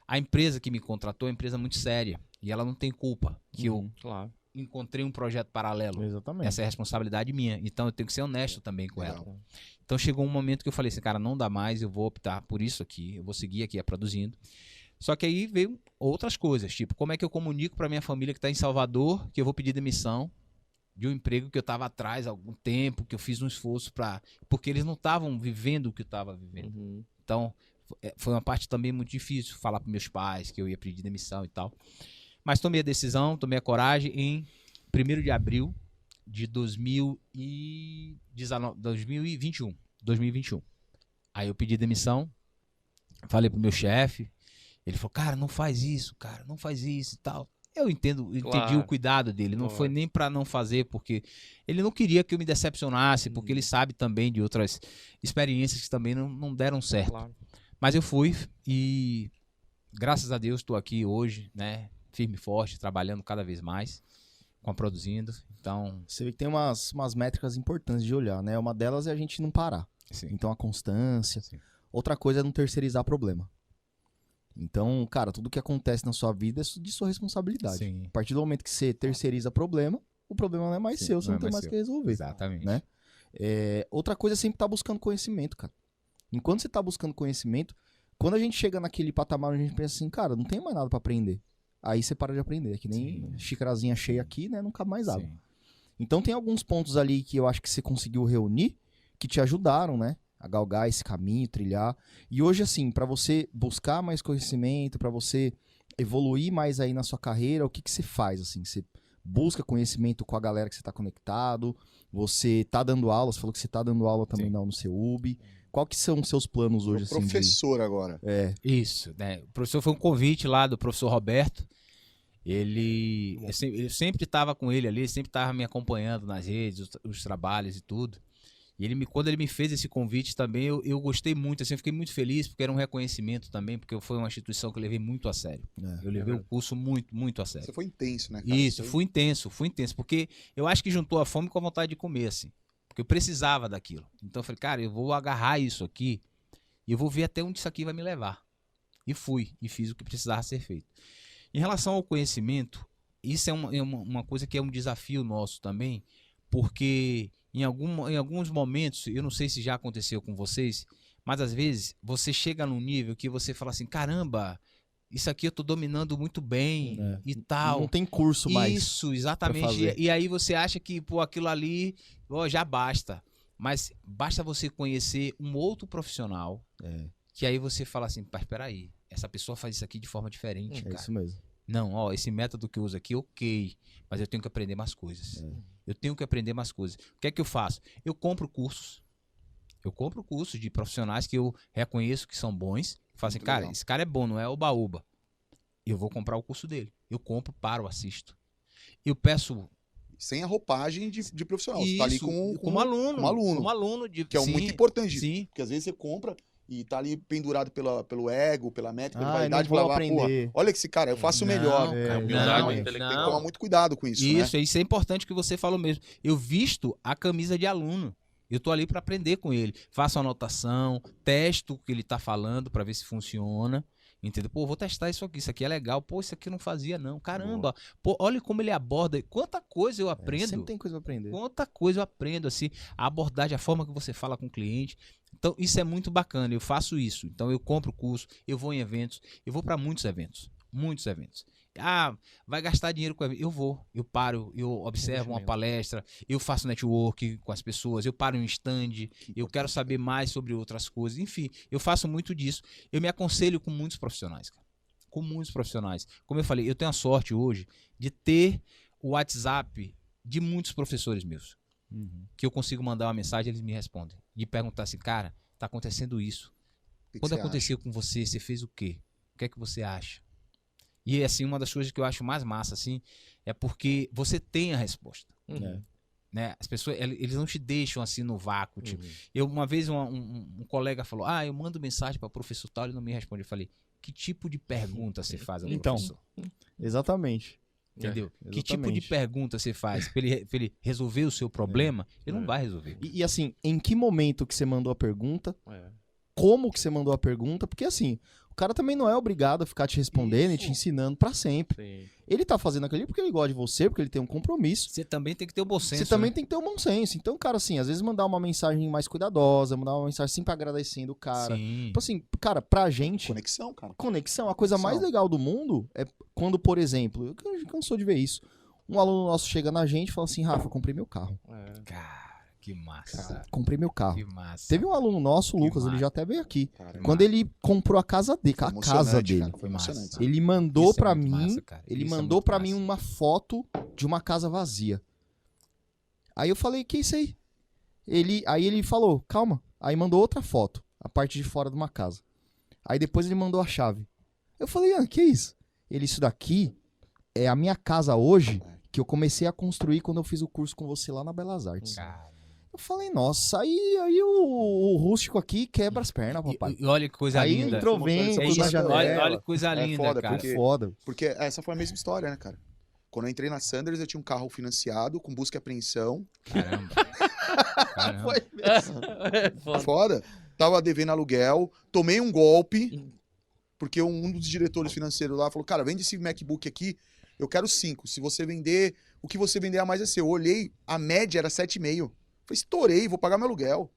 a empresa que me contratou é uma empresa muito séria, e ela não tem culpa que eu Claro. encontrei um projeto paralelo. Exatamente. Essa é a responsabilidade minha. Então eu tenho que ser honesto também com ela. Legal. Então chegou um momento que eu falei assim, cara, não dá mais, eu vou optar por isso aqui, eu vou seguir aqui produzindo. Só que aí veio outras coisas, tipo, como é que eu comunico para minha família que está em Salvador que eu vou pedir demissão de um emprego que eu estava atrás há algum tempo, que eu fiz um esforço para... Porque eles não estavam vivendo o que eu estava vivendo. Uhum. Então, foi uma parte também muito difícil falar para meus pais que eu ia pedir demissão e tal. Mas tomei a decisão, tomei a coragem em 1º de abril de 2021. Aí eu pedi demissão, falei pro meu chefe, ele falou, cara, não faz isso, e tal. Eu entendi Claro. o cuidado dele, não foi Lógico. nem pra não fazer, porque ele não queria que eu me decepcionasse, porque ele sabe também de outras experiências que também não deram certo. Claro. Mas eu fui e, graças a Deus, estou aqui hoje, né, firme e forte, trabalhando cada vez mais, produzindo. Então, Você vê que tem umas métricas importantes de olhar, né? Uma delas é a gente não parar. sim. Então, a constância. Sim. Outra coisa é não terceirizar problema. Então, cara, tudo que acontece na sua vida é de sua responsabilidade. Sim. A partir do momento que você terceiriza problema, o problema não é mais Sim, seu, você não não é tem mais mais seu. que resolver. Exatamente. Né? Outra coisa é sempre estar buscando conhecimento, cara. Enquanto você tá buscando conhecimento, quando a gente chega naquele patamar onde a gente pensa assim, cara, não tem mais nada pra aprender. Aí você para de aprender. É que nem Sim. xicarazinha cheia aqui, né? Não cabe mais água. Sim. Então tem alguns pontos ali que eu acho que você conseguiu reunir que te ajudaram, né? A galgar esse caminho, trilhar. E hoje, assim, pra você buscar mais conhecimento, pra você evoluir mais aí na sua carreira, o que que você faz, assim? Você busca conhecimento com a galera que você tá conectado? Você tá dando aula? Você falou que você tá dando aula também Sim. no seu UB. Qual que são os seus planos hoje, Sou assim? professor agora. Isso, né? O professor foi um convite lá do professor Roberto. Eu sempre estava com ele ali, sempre estava me acompanhando nas redes, os trabalhos e tudo. E quando ele me fez esse convite também, eu gostei muito, assim, eu fiquei muito feliz, porque era um reconhecimento também, porque foi uma instituição que eu levei muito a sério. Eu levei o curso muito, muito a sério. Você foi intenso, né, cara? Isso, Foi- fui intenso, porque eu acho que juntou a fome com a vontade de comer, assim. Porque eu precisava daquilo. Então eu falei, cara, eu vou agarrar isso aqui e eu vou ver até onde isso aqui vai me levar. E fui, e fiz o que precisava ser feito. Em relação ao conhecimento, isso é uma coisa que é um desafio nosso também, porque em alguns momentos, eu não sei se já aconteceu com vocês, mas às vezes você chega num nível que você fala assim, caramba, isso aqui eu tô dominando muito bem e tal. Não tem curso mais. Isso, pra exatamente. fazer. E aí você acha que, pô, aquilo ali já basta. Mas basta você conhecer um outro profissional que aí você fala assim, pá, espera aí, essa pessoa faz isso aqui de forma diferente, É cara. isso mesmo. Não, ó, esse método que eu uso aqui, ok, mas eu tenho que aprender mais coisas. Eu tenho que aprender mais coisas. O que é que eu faço? Eu compro cursos. Eu compro cursos de profissionais que eu reconheço que são bons. Falo assim, Muito cara, legal. esse cara é bom, não é oba-oba. Eu vou comprar o curso dele. Eu compro, paro, assisto. Eu peço Sem a roupagem de profissional. Você tá ali isso, como aluno. como aluno. Como aluno. Que é sim, muito importante. Sim. Porque às vezes você compra e tá ali pendurado pelo ego, pela métrica de Ah, vaidade. não vou fala, aprender. olha esse cara, eu faço o melhor. Não, É, cara, humildade não, intelectual. Tem que tomar muito cuidado com isso, né? Isso é importante que você falou mesmo. Eu visto a camisa de aluno. Eu tô ali para aprender com ele. Faço anotação, testo o que ele tá falando para ver se funciona. Entendeu? Pô, vou testar isso aqui é legal. Pô, isso aqui eu não fazia não. Caramba. Pô, olha como ele aborda. Quanta coisa eu aprendo. Sempre tem coisa pra aprender. Quanta coisa eu aprendo, assim, a abordagem, a forma que você fala com o cliente. Então, isso é muito bacana, eu faço isso. Então, eu compro curso, eu vou em eventos, eu vou para muitos eventos. Ah, vai gastar dinheiro com evento? Eu vou, eu paro, eu observo uma palestra, eu faço network com as pessoas, eu paro em um stand, eu quero saber mais sobre outras coisas. Enfim, eu faço muito disso. Eu me aconselho com muitos profissionais, cara. Com muitos profissionais. Como eu falei, eu tenho a sorte hoje de ter o WhatsApp de muitos professores meus. Que eu consigo mandar uma mensagem e eles me respondem. De perguntar assim, cara, tá acontecendo isso. O que Quando você aconteceu com você, você fez o quê? O que é que você acha? E assim, uma das coisas que eu acho mais massa, assim, é porque você tem a resposta. Uhum. né? As pessoas, eles não te deixam assim no vácuo. Tipo, Uhum. uma vez um colega falou, eu mando mensagem para o professor tal, ele não me responde. Eu falei, que tipo de pergunta você faz ao Então. professor? Exatamente. Entendeu? É, Que tipo de exatamente. pergunta você faz? Pra ele resolver o seu problema? Ele não É. vai resolver. E assim, em que momento que você mandou a pergunta? É. Como que você mandou a pergunta? Porque assim, o cara também não é obrigado a ficar te respondendo e te Isso. ensinando pra sempre. Sim. Ele tá fazendo aquilo ali porque ele gosta de você, porque ele tem um compromisso. Você também tem que ter o bom senso. Você também né? tem que ter um bom senso. Então, cara, assim, às vezes mandar uma mensagem mais cuidadosa, mandar uma mensagem sempre agradecendo o cara. Sim. Tipo assim, cara, pra gente, Conexão, cara. conexão, a coisa mais Conexão. legal do mundo é quando, por exemplo, eu cansou de ver isso. Um aluno nosso chega na gente e fala assim, Rafa, comprei meu carro. É. Cara, que massa. Comprei meu carro. Que massa. Teve um aluno nosso, o Que Lucas, ele massa. já até veio aqui. Cara, Quando ele comprou a casa dele, foi a casa emocionante, dele, cara, foi Massa. emocionante. ele mandou Isso é pra muito mim, massa, cara. ele Isso é mandou muito pra massa. mim uma foto de uma casa vazia. Aí eu falei, que isso aí? Aí ele falou, calma. Aí mandou outra foto, a parte de fora de uma casa. Aí depois ele mandou a chave. Eu falei, que isso? Ele, isso daqui é a minha casa hoje, que eu comecei a construir quando eu fiz o curso com você lá na Belas Artes. Cara, Eu falei, nossa, aí o rústico aqui quebra as pernas, papai. e olha que coisa Aí linda. entrou Emocionante, vento É na isso, emocionante. janela. olha que coisa É linda, foda, cara. porque- Foda. Porque essa foi a mesma história, né, cara? Quando eu entrei na Sanders, eu tinha um carro financiado, com busca e apreensão. Caramba. Caramba. É foda. Foda. Tava devendo aluguel, tomei um golpe, porque um dos diretores financeiros lá falou, cara, vende esse MacBook aqui, eu quero 5. Se você vender, o que você vender a mais é seu. Eu olhei, a média era 7,5. Falei, estourei, vou pagar meu aluguel.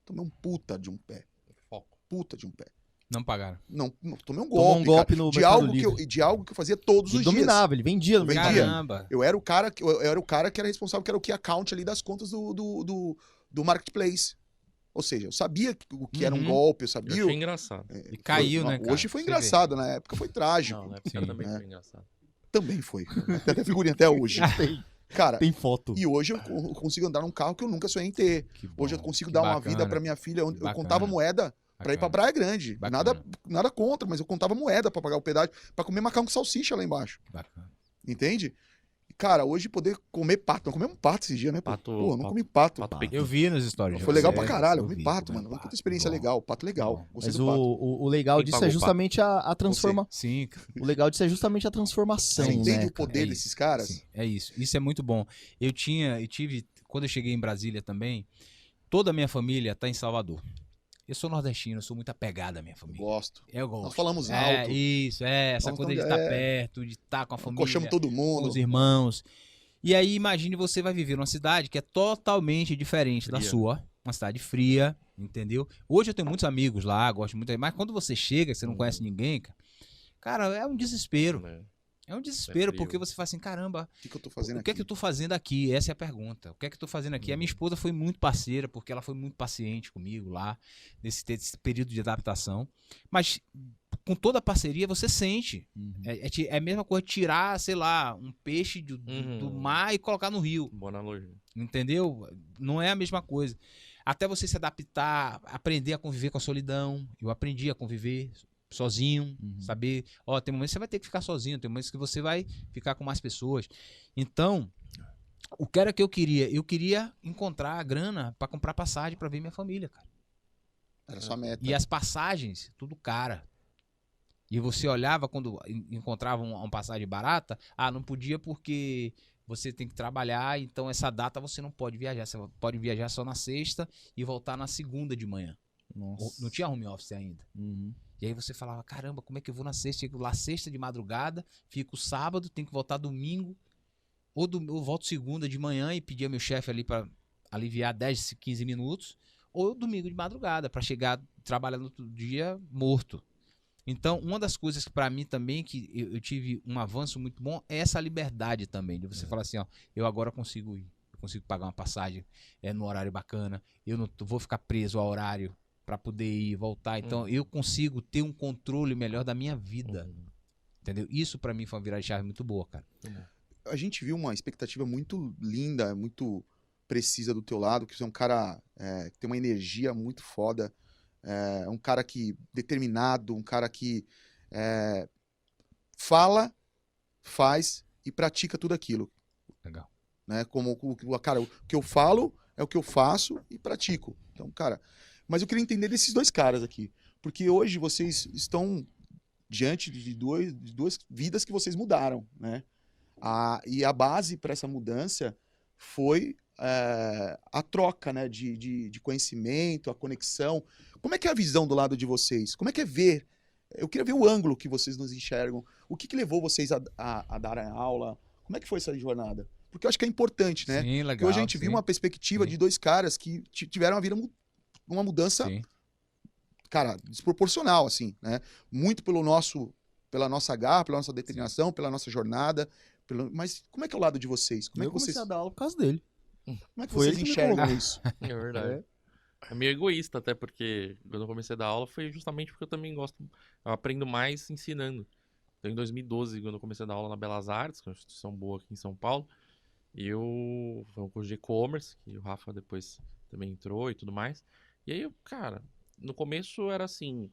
Tomei um puta de um pé. Foco. Puta de um pé. Não pagaram. Não, tomei um Tomou golpe, um golpe cara, no de Mercado algo que Livre. de algo que eu fazia todos Ele os dias. dominava, ele vendia no Eu vendia. mercado. Caramba. Eu era o cara que era responsável, que era o key account ali das contas do marketplace. Ou seja, eu sabia o que era um Uhum. golpe, eu Eu sabia. achei engraçado. E caiu, Foi- né, cara? Hoje foi Você vê. engraçado, na época foi trágico. Não, na época Sim. também É. foi engraçado. Também foi. Tem até figurinha até hoje. Cara, Tem foto. e hoje eu consigo andar num carro que eu nunca sonhei em ter. Que bom, Hoje eu consigo que dar uma bacana, vida pra minha filha. Eu bacana. contava moeda pra ir pra bacana, Praia Grande. Bacana. Nada contra, mas eu contava moeda pra pagar o pedágio, pra comer macarrão com salsicha lá embaixo. Bacana. Entende? E, cara, hoje poder comer pato. Nós comemos pato esse dia, né? Pô? Pato- Pô, eu não pato- comi pato. pato pequeno. Eu vi nos stories. de Foi legal vocês, pra caralho. Eu eu comi vi, pato, comi mano. Uma pato, puta experiência bom. legal. Pato legal. Bom. Gostei Mas do pato. o legal Quem disso pagou é o justamente a transformação. Sim, cara. O legal disso é justamente a transformação, Você entende né? o poder É isso, desses caras? Sim, é isso. Isso é muito bom. Eu tive, quando eu cheguei em Brasília também, toda a minha família tá em Salvador. Eu sou nordestino, eu sou muito apegado à minha família. Gosto. Eu gosto. Nós falamos É, alto. isso, essa Nós coisa de estamos- estar perto, de estar com a família, Coxamos todo com mundo. os irmãos. E aí, imagine você vai viver numa cidade que é totalmente diferente da Fria. sua. Uma cidade fria, entendeu? Hoje eu tenho muitos amigos lá, gosto muito. Mas quando você chega, você não conhece ninguém, cara, é um desespero. Né? É um desespero, frio. porque você fala assim, caramba, O que eu tô fazendo o que é aqui? que eu tô fazendo aqui? Essa é a pergunta. O que é que eu tô fazendo aqui? A minha esposa foi muito parceira, porque ela foi muito paciente comigo lá, nesse período de adaptação. Mas com toda a parceria, você sente. Uhum. É a mesma coisa tirar, sei lá, um peixe do Uhum. mar e colocar no rio. Boa analogia. Entendeu? Não é a mesma coisa. Até você se adaptar, aprender a conviver com a solidão. Eu aprendi a conviver sozinho, Uhum. saber, tem momentos que você vai ter que ficar sozinho, tem momentos que você vai ficar com mais pessoas. Então, o que era que eu queria? Eu queria encontrar a grana para comprar passagem para ver minha família, cara. Era sua meta. E as passagens, tudo cara. E você olhava quando encontrava uma passagem barata, não podia porque você tem que trabalhar, então essa data você não pode viajar. Você pode viajar só na sexta e voltar na segunda de manhã. Nossa. Não tinha home office ainda. Uhum. E aí você falava, caramba, como é que eu vou na sexta? Chego lá sexta de madrugada, fico sábado, tenho que voltar domingo, ou eu volto segunda de manhã e pedir ao meu chefe ali para aliviar 10, 15 minutos, ou domingo de madrugada, para chegar trabalhar no outro dia morto. Então, uma das coisas para mim também, que eu tive um avanço muito bom, é essa liberdade também, de você falar assim, eu agora consigo ir, eu consigo pagar uma passagem no horário bacana, eu não vou ficar preso ao horário para poder ir e voltar. Então, eu consigo ter um controle melhor da minha vida. Uhum. Entendeu? Isso para mim foi uma virada de chave muito boa, cara. A gente viu uma expectativa muito linda, muito precisa do teu lado, que você é um cara que tem uma energia muito foda, é um cara que determinado, um cara que fala, faz e pratica tudo aquilo. Legal. né? Cara, o que eu falo é o que eu faço e pratico. Então, cara, mas eu queria entender desses dois caras aqui, porque hoje vocês estão diante de duas vidas que vocês mudaram, né? E a base para essa mudança foi a troca, né, de conhecimento, a conexão. Como é que é a visão do lado de vocês? Como é que é ver? Eu queria ver o ângulo que vocês nos enxergam. O que levou vocês a dar a aula? Como é que foi essa jornada? Porque eu acho que é importante, né? Sim, legal. Porque hoje a gente viu uma perspectiva Sim. de dois caras que tiveram uma mudança, Sim. cara, desproporcional, assim, né? Muito pela nossa garra, pela nossa determinação, pela nossa jornada. Mas como é que é o lado de vocês? Como é Eu que vocês, comecei a dar aula por causa dele. como é que Foi vocês ele que me enxergam colocou. isso? É verdade. É meio egoísta até, porque quando eu comecei a dar aula foi justamente porque eu também gosto, eu aprendo mais ensinando. Então em 2012, quando eu comecei a dar aula na Belas Artes, que é uma instituição boa aqui em São Paulo, foi um curso de e-commerce, que o Rafa depois também entrou e tudo mais. E aí, cara, no começo era assim,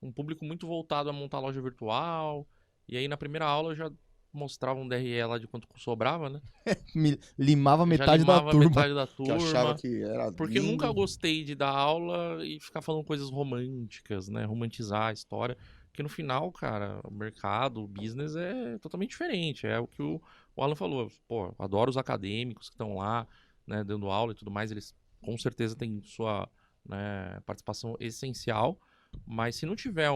um público muito voltado a montar loja virtual, e aí na primeira aula eu já mostrava um DRE lá de quanto sobrava, né? Limava Já metade da limava turma. metade da Que eu turma. achava que era Porque eu lindo. nunca gostei de dar aula e ficar falando coisas românticas, né? Romantizar a história. Porque no final, cara, o mercado, o business é totalmente diferente. É o que o Alan falou. Pô, eu adoro os acadêmicos que estão lá, né, dando aula e tudo mais. Eles com certeza têm sua, né, participação essencial. Mas se não tiver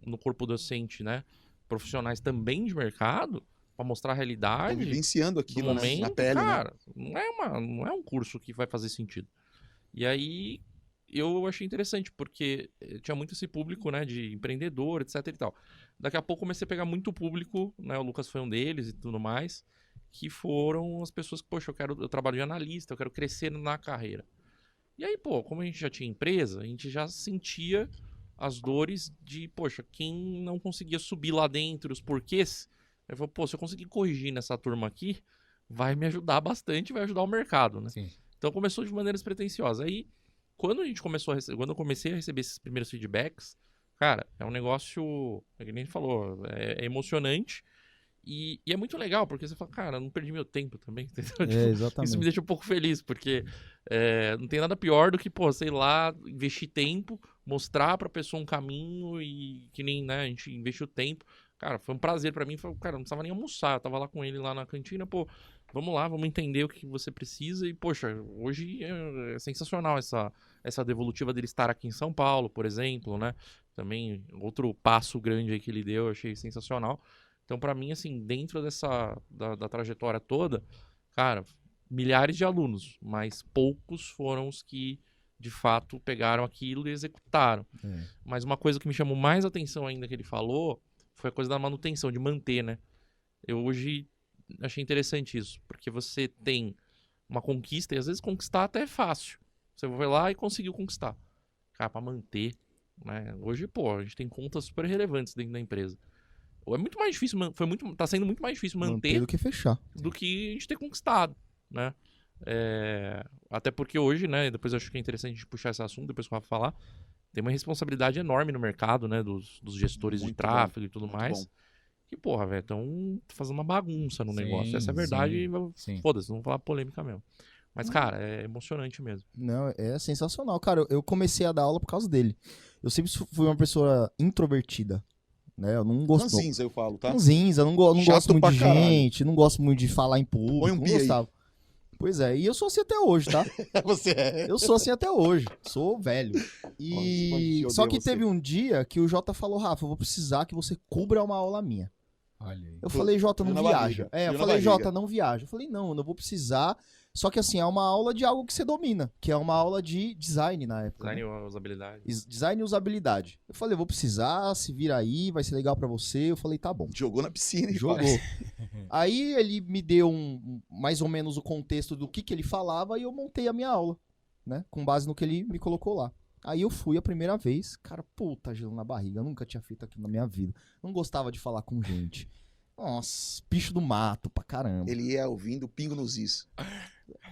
no corpo docente, né, profissionais também de mercado, para mostrar a Estão realidade vivenciando do aquilo, né? momento, Na pele, né? cara, não é um curso que vai fazer sentido. E aí eu achei interessante, porque tinha muito esse público, né, de empreendedor, etc e tal. Daqui a pouco comecei a pegar muito público, né, o Lucas foi um deles e tudo mais, que foram as pessoas que, poxa, eu trabalho de analista, eu quero crescer na carreira. E aí, pô, como a gente já tinha empresa, a gente já sentia as dores de, poxa, quem não conseguia subir lá dentro, os porquês. Eu falei, pô, se eu conseguir corrigir nessa turma aqui, vai me ajudar bastante, vai ajudar o mercado, né? Sim. Então começou de maneira despretensiosa. Aí, quando eu comecei a receber esses primeiros feedbacks, cara, é um negócio, é que nem a gente falou, é emocionante. E é muito legal, porque você fala, cara, não perdi meu tempo também, entendeu? Tipo, isso me Exatamente. deixa um pouco feliz, porque não tem nada pior do que, pô, sei lá, investir tempo, mostrar pra pessoa um caminho e que nem, né, a gente investiu tempo. Cara, foi um prazer pra mim, cara, não precisava nem almoçar, eu tava lá com ele lá na cantina, pô, vamos lá, vamos entender o que você precisa e, poxa, hoje é sensacional essa devolutiva dele estar aqui em São Paulo, por exemplo, né? Também outro passo grande aí que ele deu, eu achei sensacional. Então, pra mim, assim, dentro da trajetória toda, cara, milhares de alunos, mas poucos foram os que, de fato, pegaram aquilo e executaram. É. Mas uma coisa que me chamou mais atenção ainda que ele falou foi a coisa da manutenção, de manter, né? Eu hoje achei interessante isso, porque você tem uma conquista e às vezes conquistar até é fácil. Você vai lá e conseguiu conquistar. Cara, pra manter, né? Hoje, pô, a gente tem contas super relevantes dentro da empresa. É muito mais difícil, tá sendo muito mais difícil manter do que fechar. do que a gente ter conquistado, né? Até porque hoje, né, depois eu acho que é interessante a gente puxar esse assunto, depois que o Rafa falar, tem uma responsabilidade enorme no mercado, né, dos gestores de Muito tráfego e tudo muito mais. bom. Que, porra, velho, estão fazendo uma bagunça no Sim, negócio. Essa é a verdade e sim. foda-se, não vou falar polêmica mesmo. Mas, cara, é emocionante mesmo. Não, é sensacional. Cara, eu comecei a dar aula por causa dele. Eu sempre fui uma pessoa introvertida, né? Eu não gosto... Ranzinza, eu falo, tá? Ranzinza, eu não Chato gosto muito pra de caralho. gente, não gosto muito de falar em público, Põe um não pi aí. gostava. Pois é, e eu sou assim até hoje, tá? Você é. Eu sou assim até hoje, sou velho. E Nossa, só odeio que você. teve um dia que o Jota falou, Rafa, eu vou precisar que você cubra uma aula minha. Olha aí. Eu falei, Jota, não Frio na viaja. barriga, Eu frio na falei, barriga. Jota, não viaja. Eu falei, não, eu não vou precisar. Só que assim, é uma aula de algo que você domina, que é uma aula de design na época. Design né? e usabilidade. Design e usabilidade. Eu falei, eu vou precisar, se vira aí, vai ser legal pra você. Eu falei, tá bom. Jogou na piscina e Jogou. faz. Aí ele me deu mais ou menos o contexto do que ele falava e eu montei a minha aula, né? Com base no que ele me colocou lá. Aí eu fui a primeira vez, cara, puta, gelo na barriga, eu nunca tinha feito aquilo na minha vida. Não gostava de falar com gente. Nossa, bicho do mato pra caramba. Ele ia ouvindo Pingo nos Is.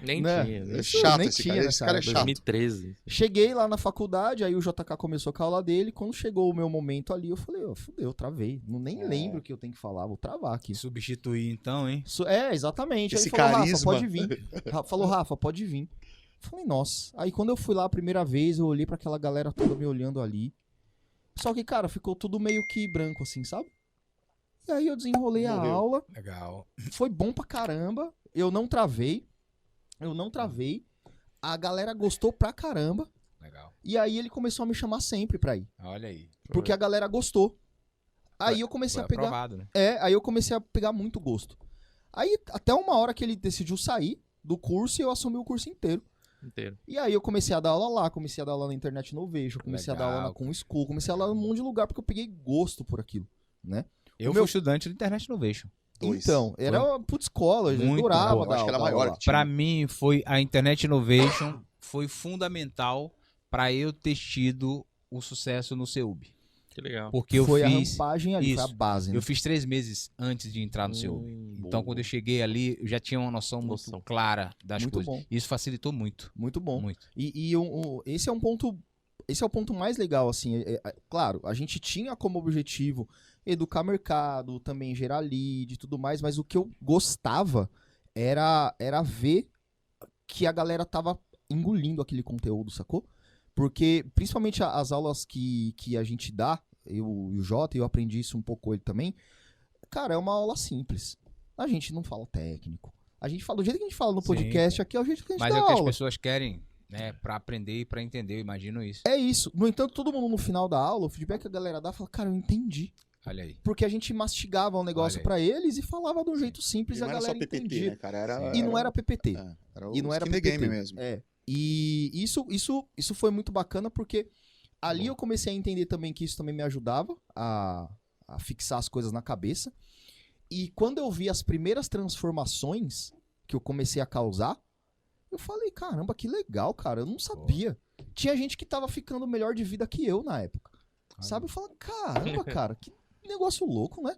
Nem Né? tinha. É Isso chato nem esse tinha cara. nessa Esse cara é época. chato. 2013. Cheguei lá na faculdade, aí o JK começou com a aula dele. Quando chegou o meu momento ali, eu falei, fudeu, travei. Nem lembro o que eu tenho que falar, vou travar aqui. Substituir então, hein? Exatamente. Esse Aí falou, Rafa, carisma. pode vir. Falou, Rafa, pode vir. Falei, nossa. Aí quando eu fui lá a primeira vez, eu olhei pra aquela galera toda me olhando ali. Só que, cara, ficou tudo meio que branco assim, sabe? E aí eu desenrolei a Morreu. aula. Legal. Foi bom pra caramba. Eu não travei. A galera gostou pra caramba. Legal. E aí ele começou a me chamar sempre pra ir. Olha aí. Porque a galera gostou. Aí eu comecei Foi a pegar. aprovado, né? Aí eu comecei a pegar muito gosto. Aí até uma hora que ele decidiu sair do curso e eu assumi o curso inteiro. Inteiro. E aí eu comecei a dar aula lá, comecei a dar aula na Internet Innovation, comecei a dar aula Legal. com School, comecei a dar aula em um monte de lugar porque eu peguei gosto por aquilo, né? Eu O meu- fui estudante do Internet Innovation. Dois. Então, era uma puta escola, eu Muito adorava boa. dar Eu acho que era aula maior lá. que tinha. Pra mim, foi a Internet Innovation foi fundamental pra eu ter tido o sucesso no CEUB. Que legal. Porque eu Foi a fiz, rampagem ali, foi a isso. base, né? eu fiz 3 meses antes de entrar no CEUB. Então, Boa. quando eu cheguei ali, eu já tinha uma noção muito Noção. clara das Muito coisas. bom. Isso facilitou muito. Muito bom. Muito. Esse é um ponto. Esse é o ponto mais legal, assim. Claro, a gente tinha como objetivo educar mercado, também gerar lead e tudo mais, mas o que eu gostava era ver que a galera tava engolindo aquele conteúdo, sacou? Porque, principalmente as aulas que a gente dá, eu e o Jota, eu aprendi isso um pouco com ele também, cara, é uma aula simples. A gente não fala técnico. A gente fala do jeito que a gente fala no Sim. podcast aqui, é o jeito que a gente Mas dá é o que as aula. pessoas querem, né? Pra aprender e pra entender, eu imagino isso. É isso. No entanto, todo mundo no final da aula, o feedback que a galera dá, fala, cara, eu entendi. Olha aí. Porque a gente mastigava um negócio Olha aí. pra eles e falava de um jeito E simples e não a era só galera PPT, entendia. né, cara? Era, E não era PPT. era o E não era skin the PPT. game mesmo. É. E isso foi muito bacana porque ali eu comecei a entender também que isso também me ajudava a fixar as coisas na cabeça. E quando eu vi as primeiras transformações que eu comecei a causar, eu falei, caramba, que legal, cara. Eu não sabia. Tinha gente que tava ficando melhor de vida que eu na época. Sabe? Eu falo, caramba, cara, que negócio louco, né?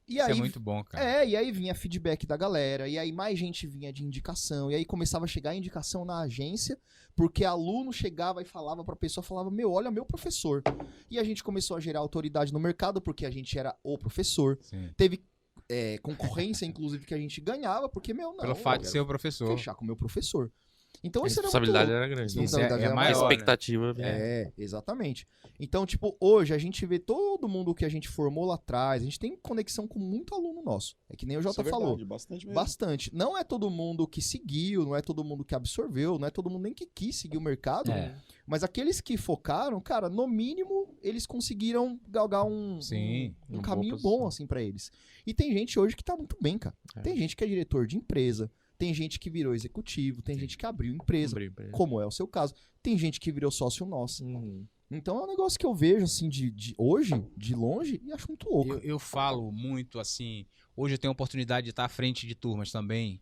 E Isso aí, é muito bom, cara. e aí vinha feedback da galera, e aí mais gente vinha de indicação, e aí começava a chegar a indicação na agência, porque aluno chegava e falava pra pessoa, falava, olha, meu professor. E a gente começou a gerar autoridade no mercado, porque a gente era o professor. Sim. Teve concorrência, inclusive, que a gente ganhava, porque, não, Pelo eu fato de quero ser o professor. fechar com o meu professor. Então A isso era muito responsabilidade louco. era grande. Isso Responsabilidade é era maior, A maior. né? expectativa. Exatamente. Então, tipo, hoje a gente vê todo mundo que a gente formou lá atrás, a gente tem conexão com muito aluno nosso. É que nem o Isso Jota é verdade, falou. bastante mesmo. Bastante. Não é todo mundo que seguiu, não é todo mundo que absorveu, não é todo mundo nem que quis seguir o mercado, É. mas aqueles que focaram, cara, no mínimo, eles conseguiram galgar Sim, um uma caminho boa bom, posição. assim, pra eles. E tem gente hoje que tá muito bem, cara. É. Tem gente que é diretor de empresa, tem gente que virou executivo, tem gente que abriu empresa, como é o seu caso. Tem gente que virou sócio nosso. Uhum. Então é um negócio que eu vejo, assim, de hoje, de longe, e acho muito louco. Eu falo muito assim. Hoje eu tenho a oportunidade de estar à frente de turmas também.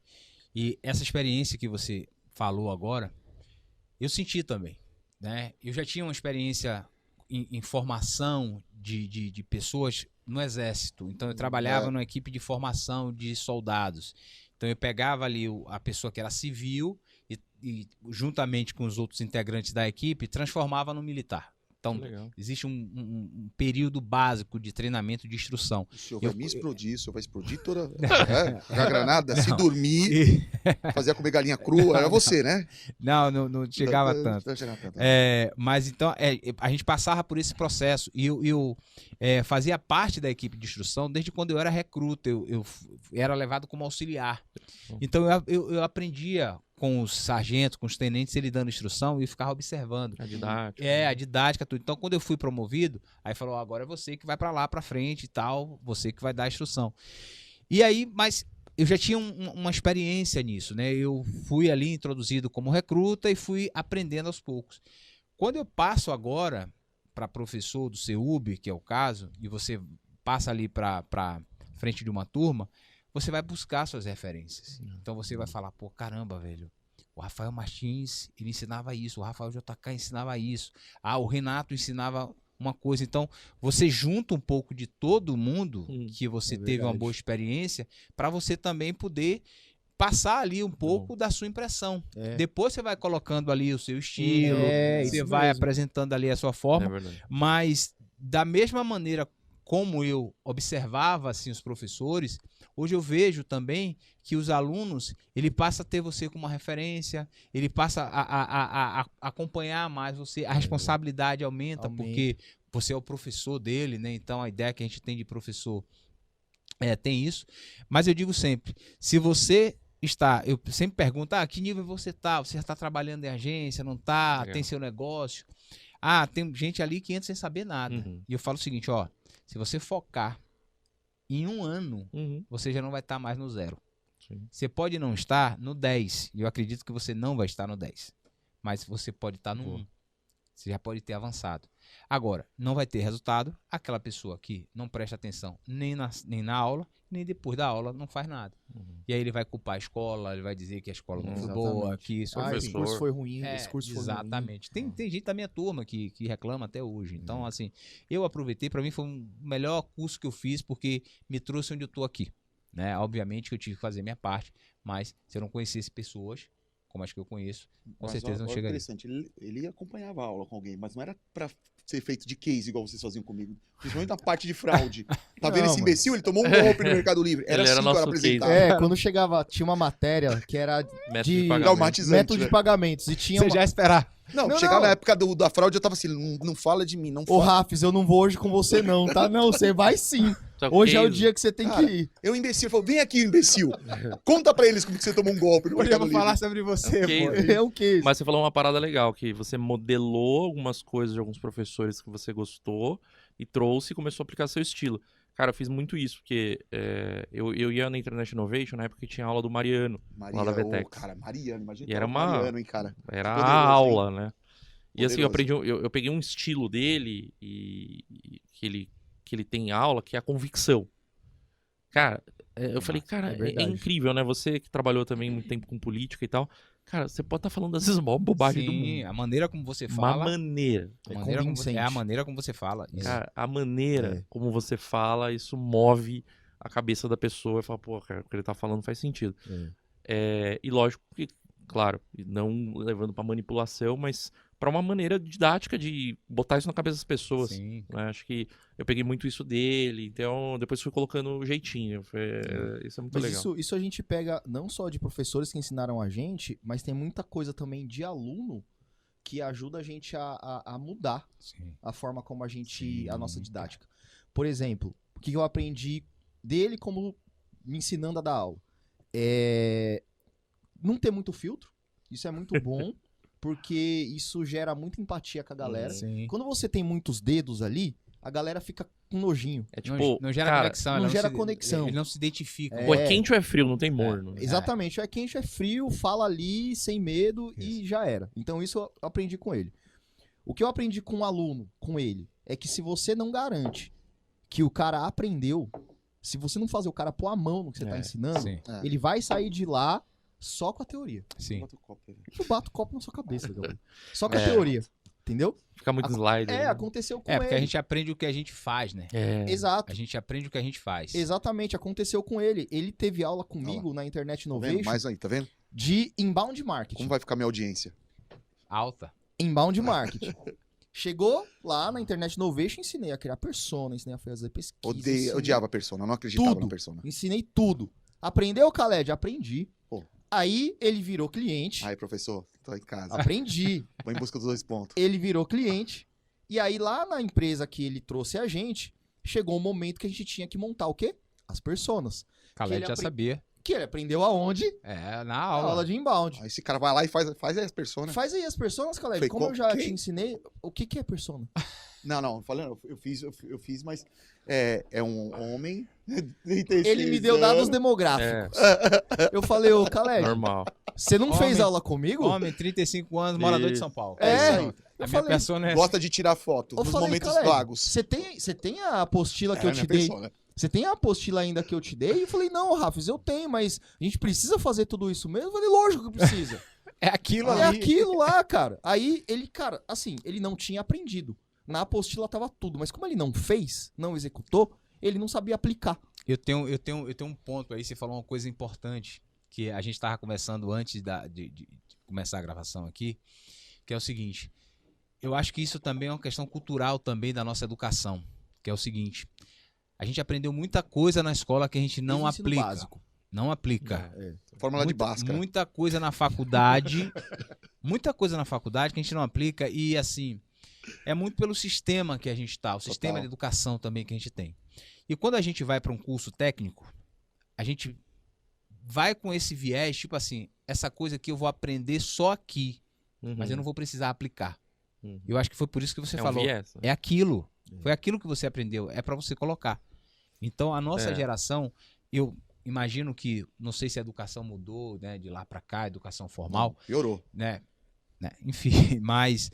E essa experiência que você falou agora, eu senti também. Né? Eu já tinha uma experiência em formação de pessoas no Exército. Então eu trabalhava numa equipe de formação de soldados. Então eu pegava ali a pessoa que era civil e juntamente com os outros integrantes da equipe, transformava no militar. Então, Legal. existe um período básico de treinamento de instrução. O senhor vai Eu- me explodir, o senhor vai explodir toda a granada, se dormir, fazer comer galinha crua, era você, né? Não chegava tanto. Não chegava tanto. Mas então, a gente passava por esse processo e eu fazia parte da equipe de instrução desde quando eu era recruta, eu era levado como auxiliar. Então eu aprendia com os sargentos, com os tenentes, ele dando instrução e eu ficava observando. A didática. A didática, tudo. Então, quando eu fui promovido, aí falou, agora é você que vai pra lá, pra frente e tal, você que vai dar a instrução. E aí, mas eu já tinha uma experiência nisso, né? Eu fui ali introduzido como recruta e fui aprendendo aos poucos. Quando eu passo agora para professor do CEUB, que é o caso, e você passa ali para frente de uma turma, você vai buscar suas referências. Então você vai falar, pô, caramba, velho, o Rafael Martins, ele ensinava isso, o Rafael JK ensinava isso, o Renato ensinava uma coisa. Então você junta um pouco de todo mundo que você teve uma verdade. boa experiência para você também poder passar ali um pouco da sua impressão. É. Depois você vai colocando ali o seu estilo, você isso vai mesmo. apresentando ali a sua forma, É verdade. mas da mesma maneira como eu observava assim os professores, hoje eu vejo também que os alunos, ele passa a ter você como uma referência, ele passa a acompanhar mais você, a responsabilidade aumenta, porque você é o professor dele, né? Então a ideia que a gente tem de professor tem isso. Mas eu digo sempre, se você eu sempre pergunto, que nível você está? Você já está trabalhando em agência, não está? Legal. Tem seu negócio? Tem gente ali que entra sem saber nada. Uhum. E eu falo o seguinte, se você focar em um ano, Uhum. você já não vai estar mais no 0. Sim. Você pode não estar no 10, e eu acredito que você não vai estar no 10. Mas você pode estar no Boa. 1. Você já pode ter avançado. Agora, não vai ter resultado aquela pessoa que não presta atenção nem na aula, nem depois da aula não faz nada. Uhum. E aí ele vai culpar a escola, ele vai dizer que a escola não foi Exatamente. boa, que isso Esse professor. curso foi ruim, esse curso foi ruim. exatamente. Tem gente da minha turma que reclama até hoje. Então, assim, eu aproveitei, para mim foi o melhor curso que eu fiz, porque me trouxe onde eu tô aqui. Né? Obviamente que eu tive que fazer minha parte, mas se eu não conhecesse pessoas, como as que eu conheço, com Mas certeza não olha chegaria. interessante, ele acompanhava a aula com alguém, mas não era pra ser feito de case igual vocês faziam comigo. Principalmente na parte de fraude. Tá vendo Não, esse imbecil? Ele tomou um golpe no Mercado Livre. Era Ele era assim que eu nosso apresentava. Quando chegava, tinha uma matéria que era Método de de pagamento. Traumatizante. método de né? pagamentos. E tinha Você uma... já esperar. Não, Não, chegar não. na época da fraude, eu tava assim, não fala de mim, não Ô, fala. Rafis, eu não vou hoje com você não, tá? Não, você vai sim. Só que Hoje é o case- dia que você tem Cara, que ir. Eu, imbecil, falou, vem aqui, imbecil. Conta pra eles como que você tomou um golpe no Hoje eu Mercado vou Livre. falar sobre você, Ok. pô. É o quê? Mas você falou uma parada legal, que você modelou algumas coisas de alguns professores que você gostou e trouxe e começou a aplicar seu estilo. Cara, eu fiz muito isso, porque eu ia na Internet Innovation na época que tinha aula do Mariano, lá da Vetex. Cara, Mariano, imagina E era o uma- Mariano, hein, cara. Era a Poderoso, aula, né? E assim, eu Poderoso. aprendi, eu peguei um estilo dele e que ele tem em aula, que é a convicção. Cara, eu falei, cara, é é verdade. incrível, né? Você que trabalhou também muito tempo com política e tal. Cara, você pode estar falando às vezes a maior bobagem do Sim, mundo. a maneira como você Uma fala. maneira. A maneira como convincente. é a maneira como você fala. Isso. Cara, a maneira É. como você fala, isso move a cabeça da pessoa e fala, pô, cara, o que ele tá falando faz sentido. E lógico que, claro, não levando pra manipulação, mas pra uma maneira didática de botar isso na cabeça das pessoas. Sim. Né? Acho que eu peguei muito isso dele, então depois fui colocando o jeitinho. Isso é muito Mas legal. isso a gente pega não só de professores que ensinaram a gente, mas tem muita coisa também de aluno que ajuda a gente a mudar Sim. a forma como a gente, Sim, a nossa didática. Por exemplo, o que eu aprendi dele como me ensinando a dar aula? Não ter muito filtro, isso é muito bom, porque isso gera muita empatia com a galera. Sim. Quando você tem muitos dedos ali, a galera fica com nojinho. É tipo, Não gera cara, conexão. não ela gera se- conexão. Ele não se identifica. ou é quente ou é frio, não tem morno. né? Exatamente, é quente, é frio, fala ali, sem medo e já era. Então isso eu aprendi com ele. O que eu aprendi com um aluno, com ele, é que se você não garante que o cara aprendeu, se você não fazer o cara pôr a mão no que você tá ensinando, Sim. ele vai sair de lá só com a teoria. Sim. Bota o copo aí. Eu bato o copo na sua cabeça, Gabriel. Só com a É. teoria. Entendeu? Fica muito slide. né? Aconteceu com Porque a ele. gente aprende o que a gente faz, né? Exato. A gente aprende o que a gente faz. Exatamente, aconteceu com ele. Ele teve aula comigo na Internet Tá vendo? Innovation Mais aí, tá vendo? de inbound marketing. Como vai ficar minha audiência? Alta. Inbound marketing. Chegou lá na Internet Innovation, ensinei a criar persona, ensinei a fazer pesquisa. ensinei- Odiava a persona, não acreditava Tudo. na persona. Ensinei tudo. Aprendeu, Khaled? Aprendi. Pô. Aí ele virou cliente. Aí, professor, tô em casa. Aprendi. Vou em busca dos 2 pontos. Ele virou cliente. E aí lá na empresa que ele trouxe a gente, chegou um momento que a gente tinha que montar o quê? As personas. Khaled ele já apre- sabia. Que ele aprendeu aonde? Na Na aula. aula de inbound. Aí esse cara vai lá e faz as personas. Faz aí as personas, Khaled. Falei, Como eu já quem? te ensinei, o que é persona? Não, falando, eu fiz, mas é um homem. 36 Ele me deu dados anos. demográficos. Eu falei, ô Khaled, Normal. você não Homem. fez aula comigo? Homem, 35 anos, morador de Isso. São Paulo. É, isso aí. eu A minha falei, persona é Gosta de tirar foto Eu nos falei, momentos Khaled, vagos. Você tem a apostila que eu minha te dei? persona. Você tem a apostila ainda que eu te dei? Eu falei, não, Rafis, eu tenho, mas a gente precisa fazer tudo isso mesmo? Eu falei, lógico que precisa. É aquilo É ali. aquilo lá, cara. Aí ele, cara, assim, ele não tinha aprendido. Na apostila tava tudo, mas como ele não fez, não executou, ele não sabia aplicar. Eu tenho um ponto aí, você falou uma coisa importante, que a gente estava conversando antes de começar a gravação aqui, que é o seguinte, eu acho que isso também é uma questão cultural também da nossa educação, que é o seguinte, a gente aprendeu muita coisa na escola que a gente não Ensino aplica. básico. Não aplica. Fórmula de Bhaskara. Muita coisa na faculdade, muita coisa na faculdade que a gente não aplica e assim, é muito pelo sistema que a gente tá, o sistema de educação também que a gente tem. E quando a gente vai para um curso técnico, a gente vai com esse viés, tipo assim, essa coisa que eu vou aprender só aqui, mas eu não vou precisar aplicar. Eu acho que foi por isso que você falou. Viés, né? É aquilo. Foi aquilo que você aprendeu. É para você colocar. Então, a nossa geração, eu imagino que, não sei se a educação mudou, né, de lá para cá, a educação formal. Piorou. Né? Enfim, mas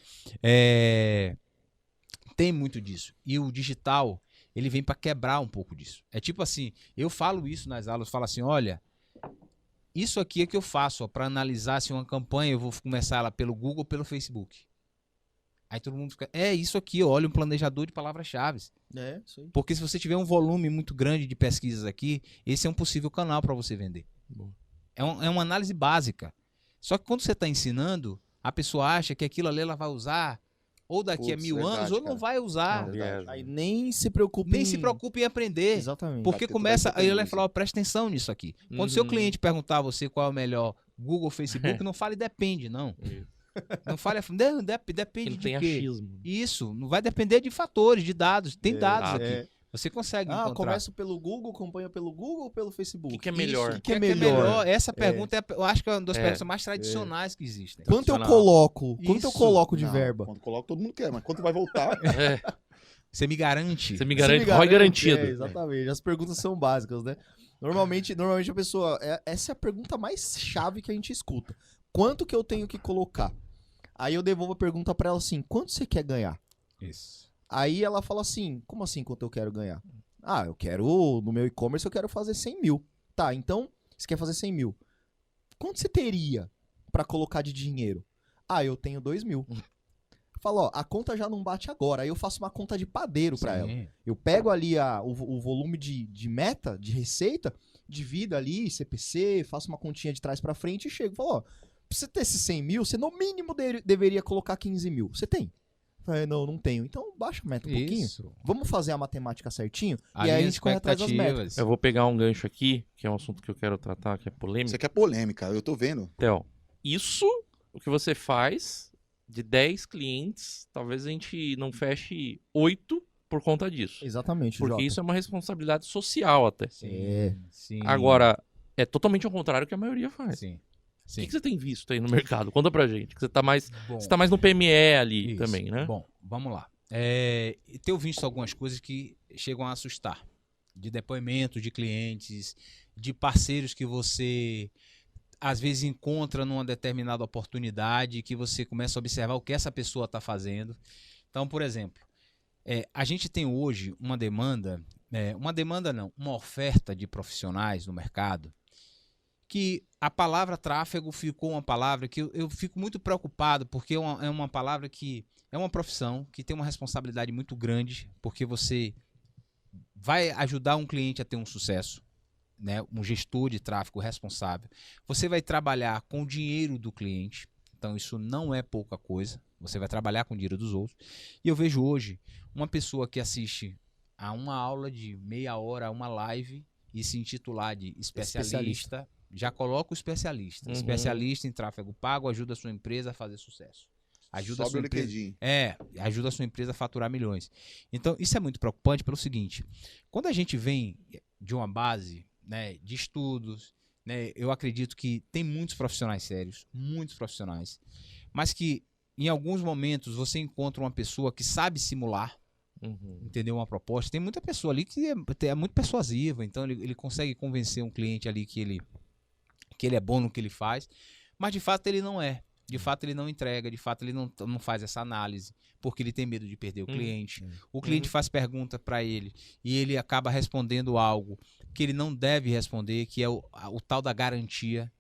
tem muito disso. E o digital, ele vem para quebrar um pouco disso. É tipo assim, eu falo isso nas aulas, falo assim, olha, isso aqui é que eu faço para analisar se uma campanha, eu vou começar ela pelo Google ou pelo Facebook. Aí todo mundo fica, isso aqui, olha um planejador de palavras-chave. Isso aí. Porque se você tiver um volume muito grande de pesquisas aqui, esse é um possível canal para você vender. É uma análise básica. Só que quando você está ensinando, a pessoa acha que aquilo ali ela vai usar ou daqui a 1000 anos ou não vai usar. Aí nem se preocupe Nem se preocupe em aprender. Exatamente. Porque começa, aí ele vai falar, presta atenção nisso aqui. Quando o seu cliente perguntar a você qual é o melhor, Google, Facebook, não fale depende, não. Não fale, depende de quê? Achismo. Isso, não vai depender de fatores, de dados. Tem dados aqui. Você consegue encontrar. Começo pelo Google, acompanha pelo Google ou pelo Facebook? O que é melhor? O que é melhor? Essa pergunta eu acho que é uma das perguntas mais tradicionais que existem. Quanto eu coloco? Quanto eu Isso. coloco de Não, verba? Quando coloca, todo mundo quer, mas quando vai voltar... Você me garante? Você me garante, ROI garantido. Exatamente. As perguntas são básicas, né? Normalmente a pessoa... essa é a pergunta mais chave que a gente escuta. Quanto que eu tenho que colocar? Aí eu devolvo a pergunta pra ela assim, quanto você quer ganhar? Isso. Aí ela fala assim, como assim quanto eu quero ganhar? Eu quero, no meu e-commerce eu quero fazer 100 mil. Tá, então, você quer fazer 100 mil. Quanto você teria pra colocar de dinheiro? Eu tenho 2 mil. Fala, a conta já não bate agora. Aí eu faço uma conta de padeiro pra ela. Eu pego ali o volume de meta, de receita, divido ali, CPC, faço uma continha de trás pra frente e chego e falo, pra você ter esses 100 mil, você no mínimo deveria colocar 15 mil. Você tem? Não tenho. Então baixa a meta um pouquinho. Vamos fazer a matemática certinho e aí a gente corre atrás das metas. Eu vou pegar um gancho aqui, que é um assunto que eu quero tratar, que é polêmico. Isso aqui é polêmica, eu tô vendo. Theo, isso, o que você faz, de 10 clientes, talvez a gente não feche 8 por conta disso. Exatamente, Porque Jota. isso é uma responsabilidade social até. Sim. Agora, é totalmente ao contrário do que a maioria faz. Sim. O que você tem visto aí no mercado? Conta pra gente. Que você tá mais Bom, no PME ali isso. também, né? Bom, vamos lá. Tenho visto algumas coisas que chegam a assustar. De depoimentos de clientes, de parceiros que você às vezes encontra numa determinada oportunidade, que você começa a observar o que essa pessoa está fazendo. Então, por exemplo, a gente tem hoje uma oferta de profissionais no mercado, que a palavra tráfego ficou uma palavra que eu fico muito preocupado, porque é uma palavra que é uma profissão que tem uma responsabilidade muito grande, porque você vai ajudar um cliente a ter um sucesso, né? Um gestor de tráfego responsável. Você vai trabalhar com o dinheiro do cliente, então isso não é pouca coisa, você vai trabalhar com o dinheiro dos outros. E eu vejo hoje uma pessoa que assiste a uma aula de meia hora, uma live, e se intitular de especialista. Já coloca o especialista. Especialista em tráfego pago ajuda a sua empresa a fazer sucesso. Ajuda Sobe a o sua empresa, LinkedIn. ajuda a sua empresa a faturar milhões. Então, isso é muito preocupante pelo seguinte. Quando a gente vem de uma base, né, de estudos, né, eu acredito que tem muitos profissionais sérios, muitos profissionais, mas que em alguns momentos você encontra uma pessoa que sabe simular, entendeu, uma proposta. Tem muita pessoa ali que é muito persuasiva, então ele consegue convencer um cliente ali que ele é bom no que ele faz, mas de fato ele não é. De fato ele não entrega, de fato ele não faz essa análise, porque ele tem medo de perder o cliente. O cliente faz pergunta para ele e ele acaba respondendo algo que ele não deve responder, que é o tal da garantia.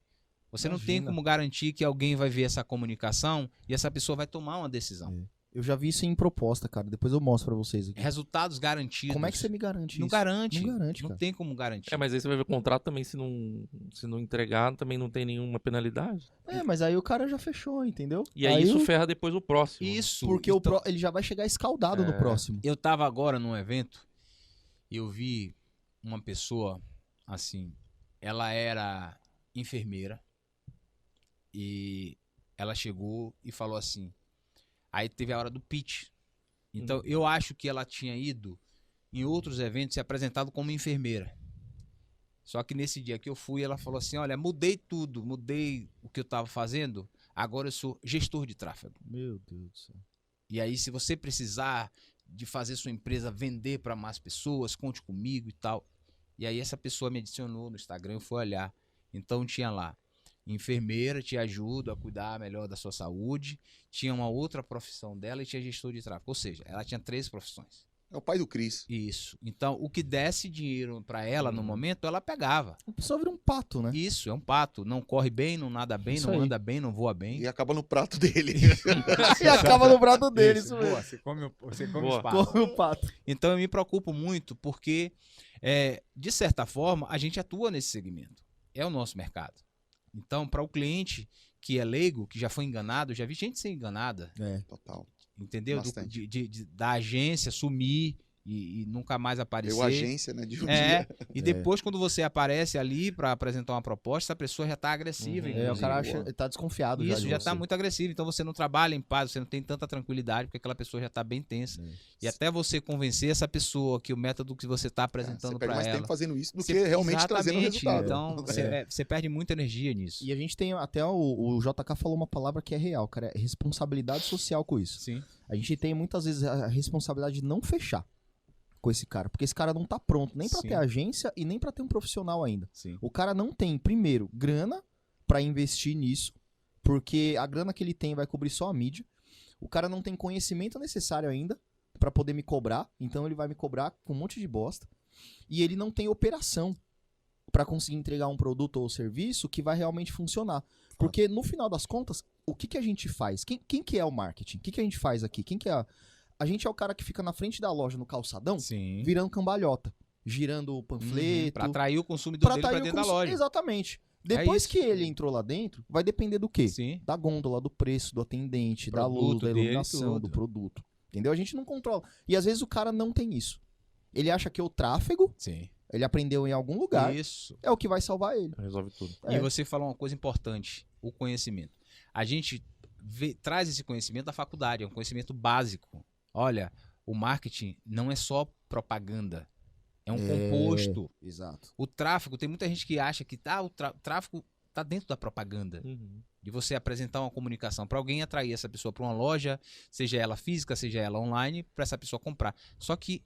Você não tem como garantir que alguém vai ver essa comunicação e essa pessoa vai tomar uma decisão. Eu já vi isso em proposta, cara. Depois eu mostro pra vocês aqui. Resultados garantidos. Como é que você me garante Não isso? garante. Não garante, Não cara. tem como garantir. Mas aí você vai ver o contrato também, se não entregar, também não tem nenhuma penalidade. Mas aí o cara já fechou, entendeu? E aí isso o- ferra depois o próximo. né? Isso. Porque então, ele já vai chegar escaldado no próximo. Eu tava agora num evento e eu vi uma pessoa, assim, ela era enfermeira e ela chegou e falou assim, aí teve a hora do pitch. Então eu acho que ela tinha ido em outros eventos se apresentado como enfermeira. Só que nesse dia que eu fui, ela falou assim, olha, mudei tudo, mudei o que eu tava fazendo, agora eu sou gestor de tráfego. Meu Deus do céu. E aí, se você precisar de fazer sua empresa vender para mais pessoas, conte comigo e tal. E aí, essa pessoa me adicionou no Instagram, eu fui olhar. Então, tinha lá, enfermeira, te ajuda a cuidar melhor da sua saúde. Tinha uma outra profissão dela e tinha gestor de tráfego. Ou seja, ela tinha 3 profissões. É o pai do Cris. Isso. Então, o que desse dinheiro para ela no momento, ela pegava. A pessoa vira um pato, né? Isso, é um pato. Não corre bem, não nada bem, Isso não aí. anda bem, não voa bem. E acaba no prato dele. E acaba no prato dele, isso mesmo. Boa, você come Boa. os patos. Come o pato. Então eu me preocupo muito porque, de certa forma, a gente atua nesse segmento. É o nosso mercado. Então, para o cliente que é leigo, que já foi enganado, eu já vi gente ser enganada, Total. entendeu? Bastante. Da agência sumir e nunca mais aparecer. Eu, agência, né? De um É, dia. e depois quando você aparece ali para apresentar uma proposta, essa pessoa já está agressiva. Uhum. O inclusive. cara acha, ele tá desconfiado Isso, de já você. está muito agressivo. Então você não trabalha em paz, você não tem tanta tranquilidade, porque aquela pessoa já está bem tensa. E até você convencer essa pessoa que o método que você está Você apresentando perde para mais ela. tempo fazendo isso do Você- que realmente trazendo o Exatamente. resultado. Então, você perde muita energia nisso. E a gente tem até o JK falou uma palavra que é real, cara, é responsabilidade social com isso. Sim. A gente tem muitas vezes a responsabilidade de não fechar com esse cara, porque esse cara não tá pronto nem pra Sim. ter agência e nem pra ter um profissional ainda. Sim. O cara não tem, primeiro, grana pra investir nisso, porque a grana que ele tem vai cobrir só a mídia. O cara não tem conhecimento necessário ainda pra poder me cobrar, então ele vai me cobrar com um monte de bosta. E ele não tem operação pra conseguir entregar um produto ou serviço que vai realmente funcionar. Porque no final das contas, o que a gente faz? Quem que é o marketing? O que a gente faz aqui? Quem que é a gente é o cara que fica na frente da loja no calçadão, Sim. virando cambalhota, girando o panfleto, Para atrair o consumidor dele atrair para o dentro da consu- loja. Exatamente. Depois isso. que ele entrou lá dentro, vai depender do quê? Sim. Da gôndola, do preço, do atendente, da luz, Produto da dele, iluminação, tudo. do produto. Entendeu? A gente não controla. E às vezes o cara não tem isso. Ele acha que o tráfego, Sim. ele aprendeu em algum lugar, Isso. é o que vai salvar ele. Resolve tudo. É. E você falou uma coisa importante, o conhecimento. A gente traz esse conhecimento da faculdade, é um conhecimento básico. Olha, o marketing não é só propaganda, é um composto. Exato. O tráfego, tem muita gente que acha que o tráfego está dentro da propaganda. De você apresentar uma comunicação para alguém, atrair essa pessoa para uma loja, seja ela física, seja ela online, para essa pessoa comprar. Só que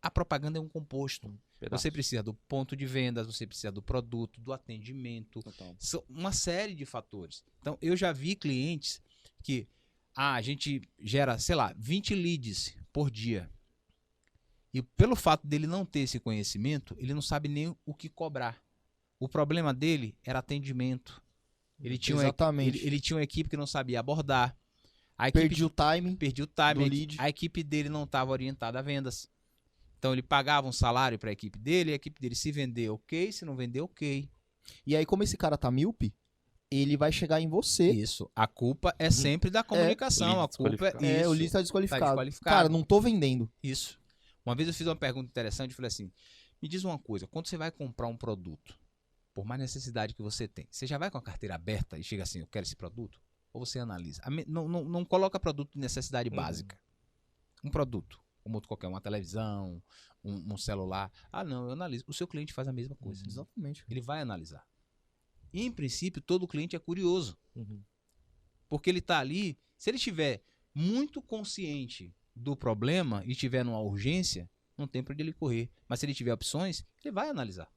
a propaganda é um composto. Pedaço. Você precisa do ponto de vendas, você precisa do produto, do atendimento, Total. são uma série de fatores. Então, eu já vi clientes que a gente gera, sei lá, 20 leads por dia. E pelo fato dele não ter esse conhecimento, ele não sabe nem o que cobrar. O problema dele era atendimento. Ele tinha Exatamente. ele tinha uma equipe que não sabia abordar. A equipe Perdi o timing. perdia o time. do lead. A equipe dele não estava orientada a vendas. Então ele pagava um salário para a equipe dele, e a equipe dele se vender, ok, se não vender, ok. E aí, como esse cara tá míope, ele vai chegar em você. Isso. A culpa é sempre da comunicação. lead A culpa desqualificado. é isso. O lead tá desqualificado. Tá desqualificado. Cara, não tô vendendo. Isso. Uma vez eu fiz uma pergunta interessante, eu falei assim, me diz uma coisa, quando você vai comprar um produto, por mais necessidade que você tem, você já vai com a carteira aberta e chega assim, eu quero esse produto? Ou você analisa? Não coloca produto de necessidade básica. Um produto, como outro qualquer, uma televisão, um celular. Ah, não, eu analiso. O seu cliente faz a mesma coisa. Exatamente. Ele vai analisar. E, em princípio, todo cliente é curioso. Porque ele está ali, se ele estiver muito consciente do problema e tiver numa urgência, não tem para onde ele correr. Mas se ele tiver opções, ele vai analisar.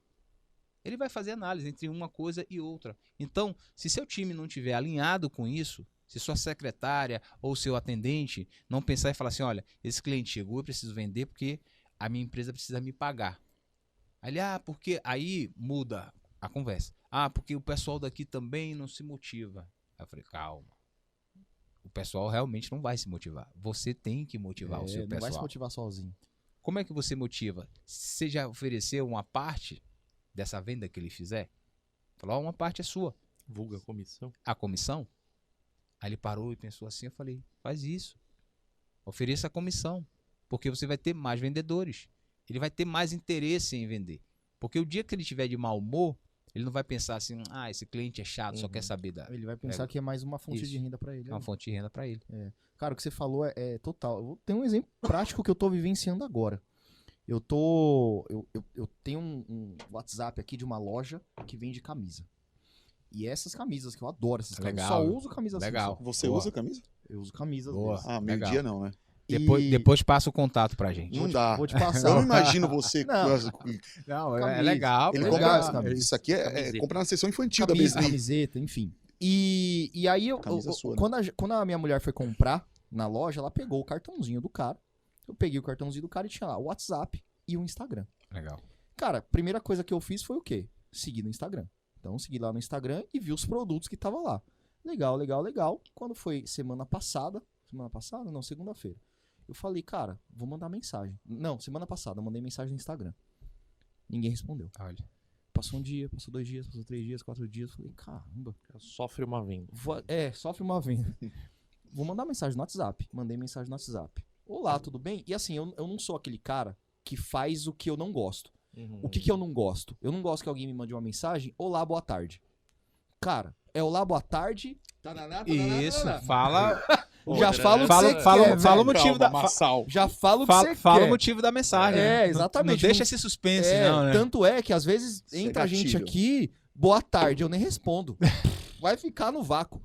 Ele vai fazer análise entre uma coisa e outra. Então, se seu time não estiver alinhado com isso, se sua secretária ou seu atendente não pensar e falar assim, olha, esse cliente chegou, eu preciso vender porque a minha empresa precisa me pagar. Aí, porque aí muda a conversa. Porque o pessoal daqui também não se motiva. Aí eu falei, calma. O pessoal realmente não vai se motivar. Você tem que motivar o seu Não vai se pessoal. motivar sozinho. Como é que você motiva? Você já ofereceu uma parte dessa venda que ele fizer? Falou, uma parte é sua. Vulga comissão. A comissão? Aí ele parou e pensou assim, eu falei, faz isso. Ofereça a comissão. Porque você vai ter mais vendedores. Ele vai ter mais interesse em vender. Porque o dia que ele tiver de mau humor, ele não vai pensar assim, esse cliente é chato, só quer saber da... Ele vai pensar que é mais uma fonte de renda pra ele. É uma fonte de renda para ele. Cara, o que você falou é total. Eu tenho um exemplo prático que eu tô vivenciando agora. Eu tenho um WhatsApp aqui de uma loja que vende camisa. E essas camisas, que eu adoro essas camisas. Legal. Só uso camisa Legal. assim. Você Boa. usa camisa? Eu uso camisa às Boa. vezes. Meio-dia não, né? Depois passa o contato pra gente. Não dá. Vou te Eu passar. não imagino você... Não. Não, Camisa. é legal. Ele É compra... legal essa camisa. Isso aqui é Camiseta. comprar na seção infantil da Camisa, Besli. camiseta, enfim. E aí, Camisa sua, né? quando a minha mulher foi comprar na loja, ela pegou o cartãozinho do cara. Eu peguei o cartãozinho do cara e tinha lá o WhatsApp e o Instagram. Legal. Cara, a primeira coisa que eu fiz foi o quê? Seguir no Instagram. Então, segui lá no Instagram e vi os produtos que tava lá. Legal, legal, legal. Quando foi segunda-feira, eu falei, cara, vou mandar mensagem. Não, semana passada, eu mandei mensagem no Instagram. Ninguém respondeu. Olha. Passou um dia, passou 2 dias, passou 3 dias, 4 dias. Falei, caramba. Sofre uma venda. Sofre uma venda. Vou mandar mensagem no WhatsApp. Mandei mensagem no WhatsApp. Olá, tudo bem? E assim, eu não sou aquele cara que faz o que eu não gosto. O que eu não gosto? Eu não gosto que alguém me mande uma mensagem, olá, boa tarde. Cara, é olá, boa tarde. Isso, fala. Já fala o que Fala, você fala, quer, fala o velho. motivo da. Massal. Já fala o que Fala, você fala quer. o motivo da mensagem. É, né? exatamente. Não deixa esse suspense, É, não, né? tanto é que às vezes Isso é entra gente gatilho. aqui, boa tarde, eu nem respondo. Vai ficar no vácuo.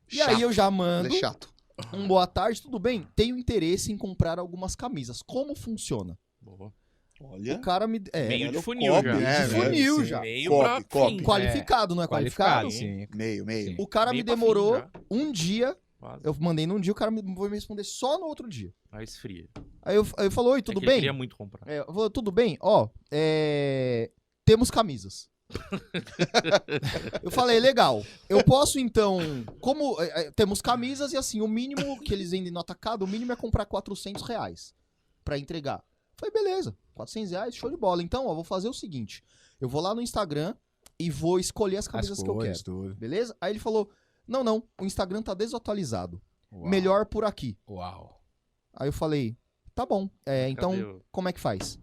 E Chato. aí eu já Ele mando é chato. um boa tarde, tudo bem? Tenho interesse em comprar algumas camisas. Como funciona? Boa. Olha. O cara me... Meio de no funil copy, já. né, De funil velho? já. Meio Copy, pra copy. fim. Qualificado, não é qualificado? Sim. Meio. Sim. O cara Meio me pra fim demorou já, um dia. quase. Eu mandei num dia, o cara foi me responder só no outro dia. Aí esfria. Aí eu falou, oi, tudo É que ele bem? queria muito comprar. Eu falei, tudo bem? Ó, temos camisas. Eu falei, legal. Eu posso então, como temos camisas e assim, o mínimo que eles vendem no atacado, o mínimo é comprar R$400 pra entregar. Eu falei, beleza, R$400, show de bola. Então, ó, vou fazer o seguinte, eu vou lá no Instagram e vou escolher as camisas que eu quero. Tudo. Beleza? Aí ele falou, não, o Instagram tá desatualizado. Uau. Melhor por aqui. Uau. Aí eu falei, tá bom, então Cadê o- como é que faz?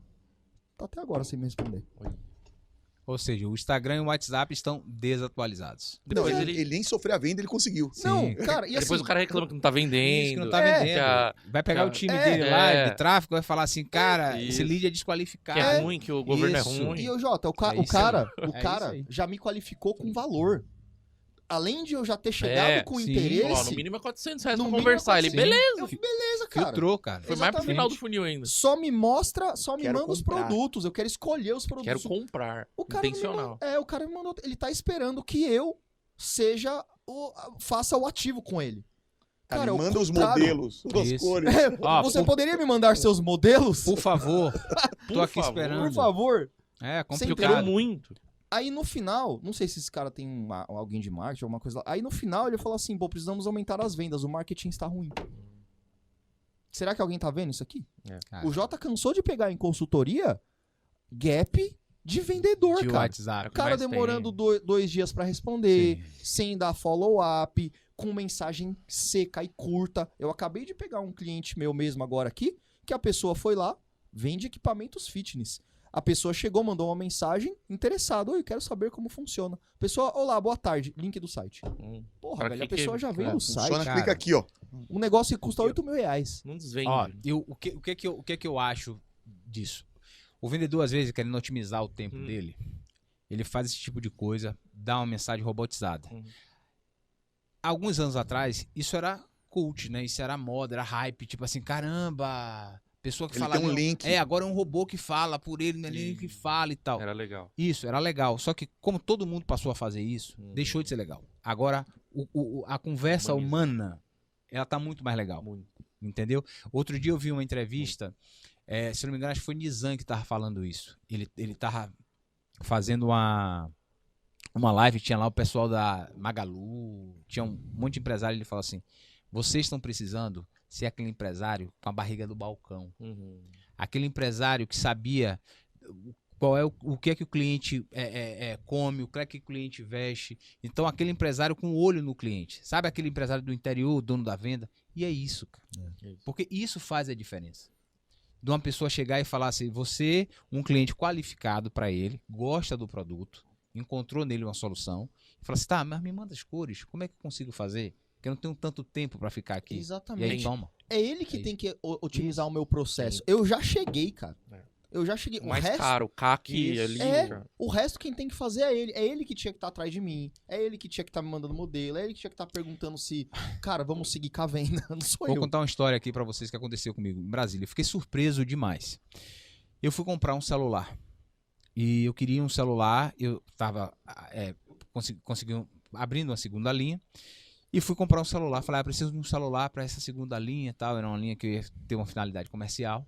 Tá até agora sem me responder. Ou seja, o Instagram e o WhatsApp estão desatualizados. Não, Depois ele nem sofreu a venda, ele conseguiu. Não, cara, e assim... Depois o cara reclama que não tá vendendo. Isso que não tá É, vendendo. que a- Vai pegar que o time a- dele lá é. de tráfego, vai falar assim, cara, esse Isso. lead é Que desqualificado. é ruim, que o governo Isso. é ruim. E o Jota, o É cara, isso o cara aí. já me qualificou com valor. Além de eu já ter chegado com sim. interesse, Ó, no mínimo é R$400 pra No mínimo conversar. é Ele, 400. beleza. eu falei, beleza, cara. Filtrou, cara. Foi mais pro Exatamente. final do funil ainda. Só me mostra, só me Quero manda os comprar. produtos. Eu quero escolher os Quero produtos. comprar. O cara Intencional. o cara me mandou. Ele tá esperando que eu faça o ativo com ele. Cara, Cara, me ao manda os contrário. modelos, as Isso. cores. Ó, Você poderia me mandar seus modelos? Por favor, tô Por aqui favor. esperando. Por favor. É, Porque eu quero complicado. muito. Aí no final, não sei se esse cara tem alguém de marketing, alguma coisa lá. Aí no final ele falou assim, pô, precisamos aumentar as vendas, o marketing está ruim. Será que alguém tá vendo isso aqui? Cara, O Jota cansou de pegar em consultoria gap de vendedor, de cara. WhatsApp. O cara mais demorando tem. 2 dias pra responder, Sim. sem dar follow-up, com mensagem seca e curta. Eu acabei de pegar um cliente meu mesmo agora aqui, que a pessoa foi lá, vende equipamentos fitness. A pessoa chegou, mandou uma mensagem, interessado. Oi, quero saber como funciona. Pessoa, olá, boa tarde, link do site. Porra, Pra velho, a que pessoa que- já veio é, no site. Funciona, cara. clica aqui, ó. Um negócio que custa R$8.000. Não desvende. Ó, o que que eu acho disso? O vendedor, às vezes, querendo otimizar o tempo dele, ele faz esse tipo de coisa, dá uma mensagem robotizada. Uhum. Alguns anos atrás, isso era cult, né? Isso era moda, era hype. Tipo assim, caramba, pessoa que Ele fala... tem um não, link. agora é um robô que fala por ele, não é nem ele que fala e tal. Era legal. Isso, era legal. Só que como todo mundo passou a fazer isso, Uhum. deixou de ser legal. Agora, a conversa Humaniza. humana, ela tá muito mais legal. Muito. Entendeu? Outro dia eu vi uma entrevista, se não me engano, acho que foi Nizam que tava falando isso. Ele tava fazendo uma live, tinha lá o pessoal da Magalu, tinha um monte de empresário, ele falou assim, Vocês estão precisando ser aquele empresário com a barriga do balcão. Uhum. Aquele empresário que sabia qual é o que é que o cliente come, o que é que o cliente veste. Então, aquele empresário com o olho no cliente. Sabe aquele empresário do interior, dono da venda? E é isso, cara. Porque isso faz a diferença. De uma pessoa chegar e falar assim, você, um cliente qualificado para ele, gosta do produto, encontrou nele uma solução, e fala assim, tá, mas me manda as cores, como é que eu consigo fazer? Porque eu não tenho tanto tempo para ficar aqui. Exatamente. E aí, toma. É ele que É tem que otimizar o meu processo. Sim. Eu já cheguei, cara. É. Eu já cheguei. O mais caro, o CAC Isso. ali. É. cara. O resto quem tem que fazer é ele. É ele que tinha que estar atrás de mim. É ele que tinha que estar me mandando modelo. É ele que tinha que estar perguntando se, cara, vamos seguir com a venda. Não sou Vou eu. contar uma história aqui para vocês que aconteceu comigo em Brasília. Eu fiquei surpreso demais. Eu fui comprar um celular. E eu queria um celular. Eu estava abrindo uma segunda linha. E fui comprar um celular. Falei, preciso de um celular para essa segunda linha e tal. Era uma linha que ia ter uma finalidade comercial.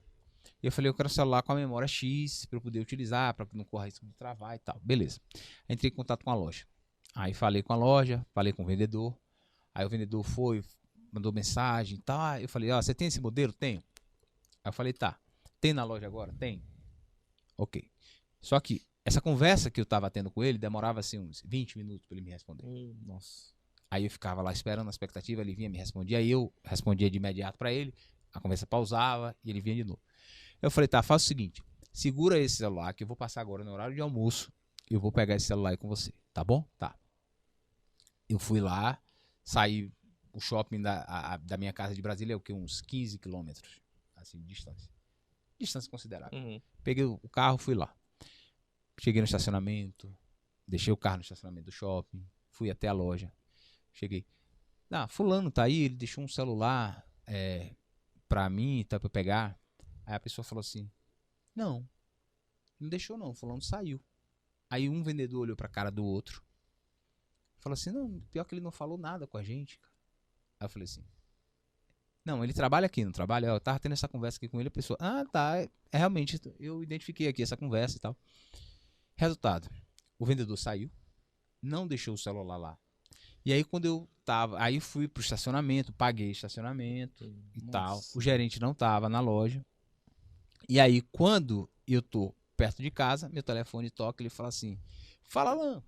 E eu falei, eu quero um celular com a memória X para eu poder utilizar, para que não corra risco de travar e tal. Beleza. Entrei em contato com a loja. Aí falei com a loja, falei com o vendedor. Aí o vendedor foi, mandou mensagem e tal. Eu falei, você tem esse modelo? Tenho. Aí eu falei, tá. Tem na loja agora? Tem. Ok. Só que essa conversa que eu tava tendo com ele demorava assim uns 20 minutos para ele me responder. Nossa. Aí eu ficava lá esperando a expectativa, ele vinha, me respondia, aí eu respondia de imediato para ele, a conversa pausava e ele vinha de novo. Eu falei, tá, faz o seguinte, segura esse celular que eu vou passar agora no horário de almoço, eu vou pegar esse celular aí com você, tá bom? Tá. Eu fui lá, saí, o shopping da minha casa de Brasília é o que? Uns 15 quilômetros, assim, de distância. Distância considerável. Uhum. Peguei o carro, fui lá. Cheguei no estacionamento, deixei o carro no estacionamento do shopping, fui até a loja. Cheguei. Fulano tá aí, ele deixou um celular pra mim, tá, pra eu pegar. Aí a pessoa falou assim, não deixou não, fulano saiu. Aí um vendedor olhou pra cara do outro, falou assim, não, pior que ele não falou nada com a gente. Aí eu falei assim, não, ele trabalha aqui, não trabalha? Eu tava tendo essa conversa aqui com ele, a pessoa, tá, realmente, eu identifiquei aqui essa conversa e tal. Resultado, o vendedor saiu, não deixou o celular lá. E aí quando eu tava, aí fui pro estacionamento, paguei estacionamento e tal. O gerente não tava na loja. E aí quando eu tô perto de casa, meu telefone toca, ele fala assim, fala Alan,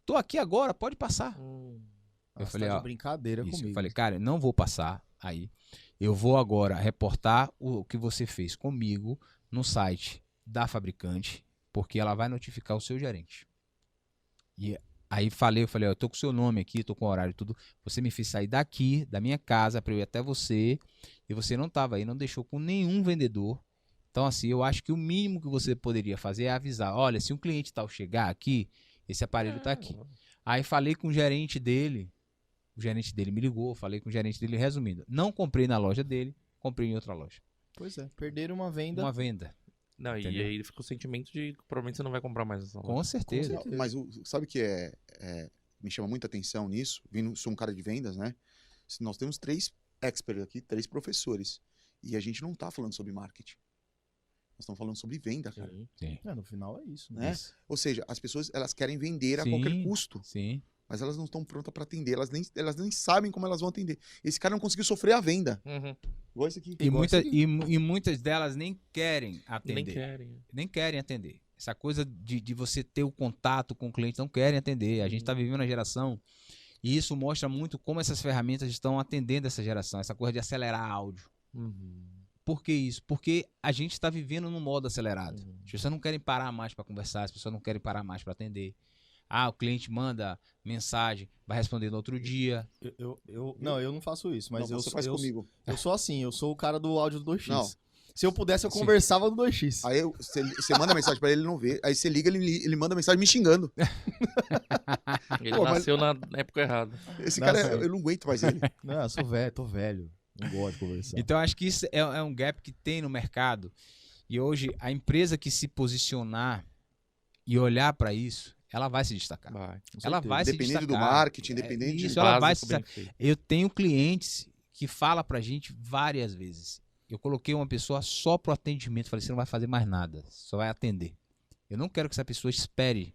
tô aqui agora, pode passar. Eu falei, tá de brincadeira isso, comigo. eu falei, cara, não vou passar aí. Eu vou agora reportar o que você fez comigo no site da fabricante, porque ela vai notificar o seu gerente. E aí eu falei, eu tô com o seu nome aqui, tô com o horário e tudo. Você me fez sair daqui, da minha casa, para eu ir até você, e você não tava aí, não deixou com nenhum vendedor. Então, assim, eu acho que o mínimo que você poderia fazer é avisar, olha, se um cliente tal chegar aqui, esse aparelho tá aqui. Aí falei com o gerente dele me ligou, falei com o gerente dele, resumindo, não comprei na loja dele, comprei em outra loja. Pois é, perderam uma venda. Uma venda. Não, e Entendeu? aí fica o sentimento de que provavelmente você não vai comprar mais essa Com loja. certeza. Não, mas sabe o que me chama muita atenção nisso? Sou um cara de vendas, né? Nós temos 3 experts aqui, 3 professores. E a gente não tá falando sobre marketing. Nós estamos falando sobre venda, cara. Sim. Sim. No final é isso, Né? Isso. Ou seja, as pessoas elas querem vender a Sim. qualquer custo. Sim. Mas elas não estão prontas para atender. Elas nem sabem como elas vão atender. Esse cara não conseguiu sofrer a venda. Uhum. Igual esse aqui. E muitas delas nem querem atender. Nem querem. Nem querem atender. Essa coisa de você ter o contato com o cliente, não querem atender. A gente está vivendo uma geração e isso mostra muito como essas ferramentas estão atendendo essa geração. Essa coisa de acelerar áudio. Por que isso? Porque a gente está vivendo num modo acelerado. As pessoas não querem parar mais para conversar, as pessoas não querem parar mais para atender. O cliente manda mensagem, vai responder no outro dia. Não, eu não faço isso, mas Não, você faz comigo. Eu sou assim, eu sou o cara do áudio do 2x. Não. Se eu pudesse, eu Sim. conversava no 2x. Aí você manda mensagem para ele não ver. Aí você liga, ele manda mensagem me xingando. Ele Pô, mas- nasceu na época errada. Esse Nossa, cara, eu não aguento mais ele. Não, eu sou velho, tô velho. Não gosto de conversar. Então, acho que isso é um gap que tem no mercado. E hoje, a empresa que se posicionar e olhar para isso, ela vai se destacar. Vai. Ela vai se Dependendo destacar. do marketing, dependendo isso, de... ela vai Básico, se bem feito. Eu tenho clientes que falam pra gente várias vezes. Eu coloquei uma pessoa só pro atendimento. Falei, você não vai fazer mais nada. Só vai atender. Eu não quero que essa pessoa espere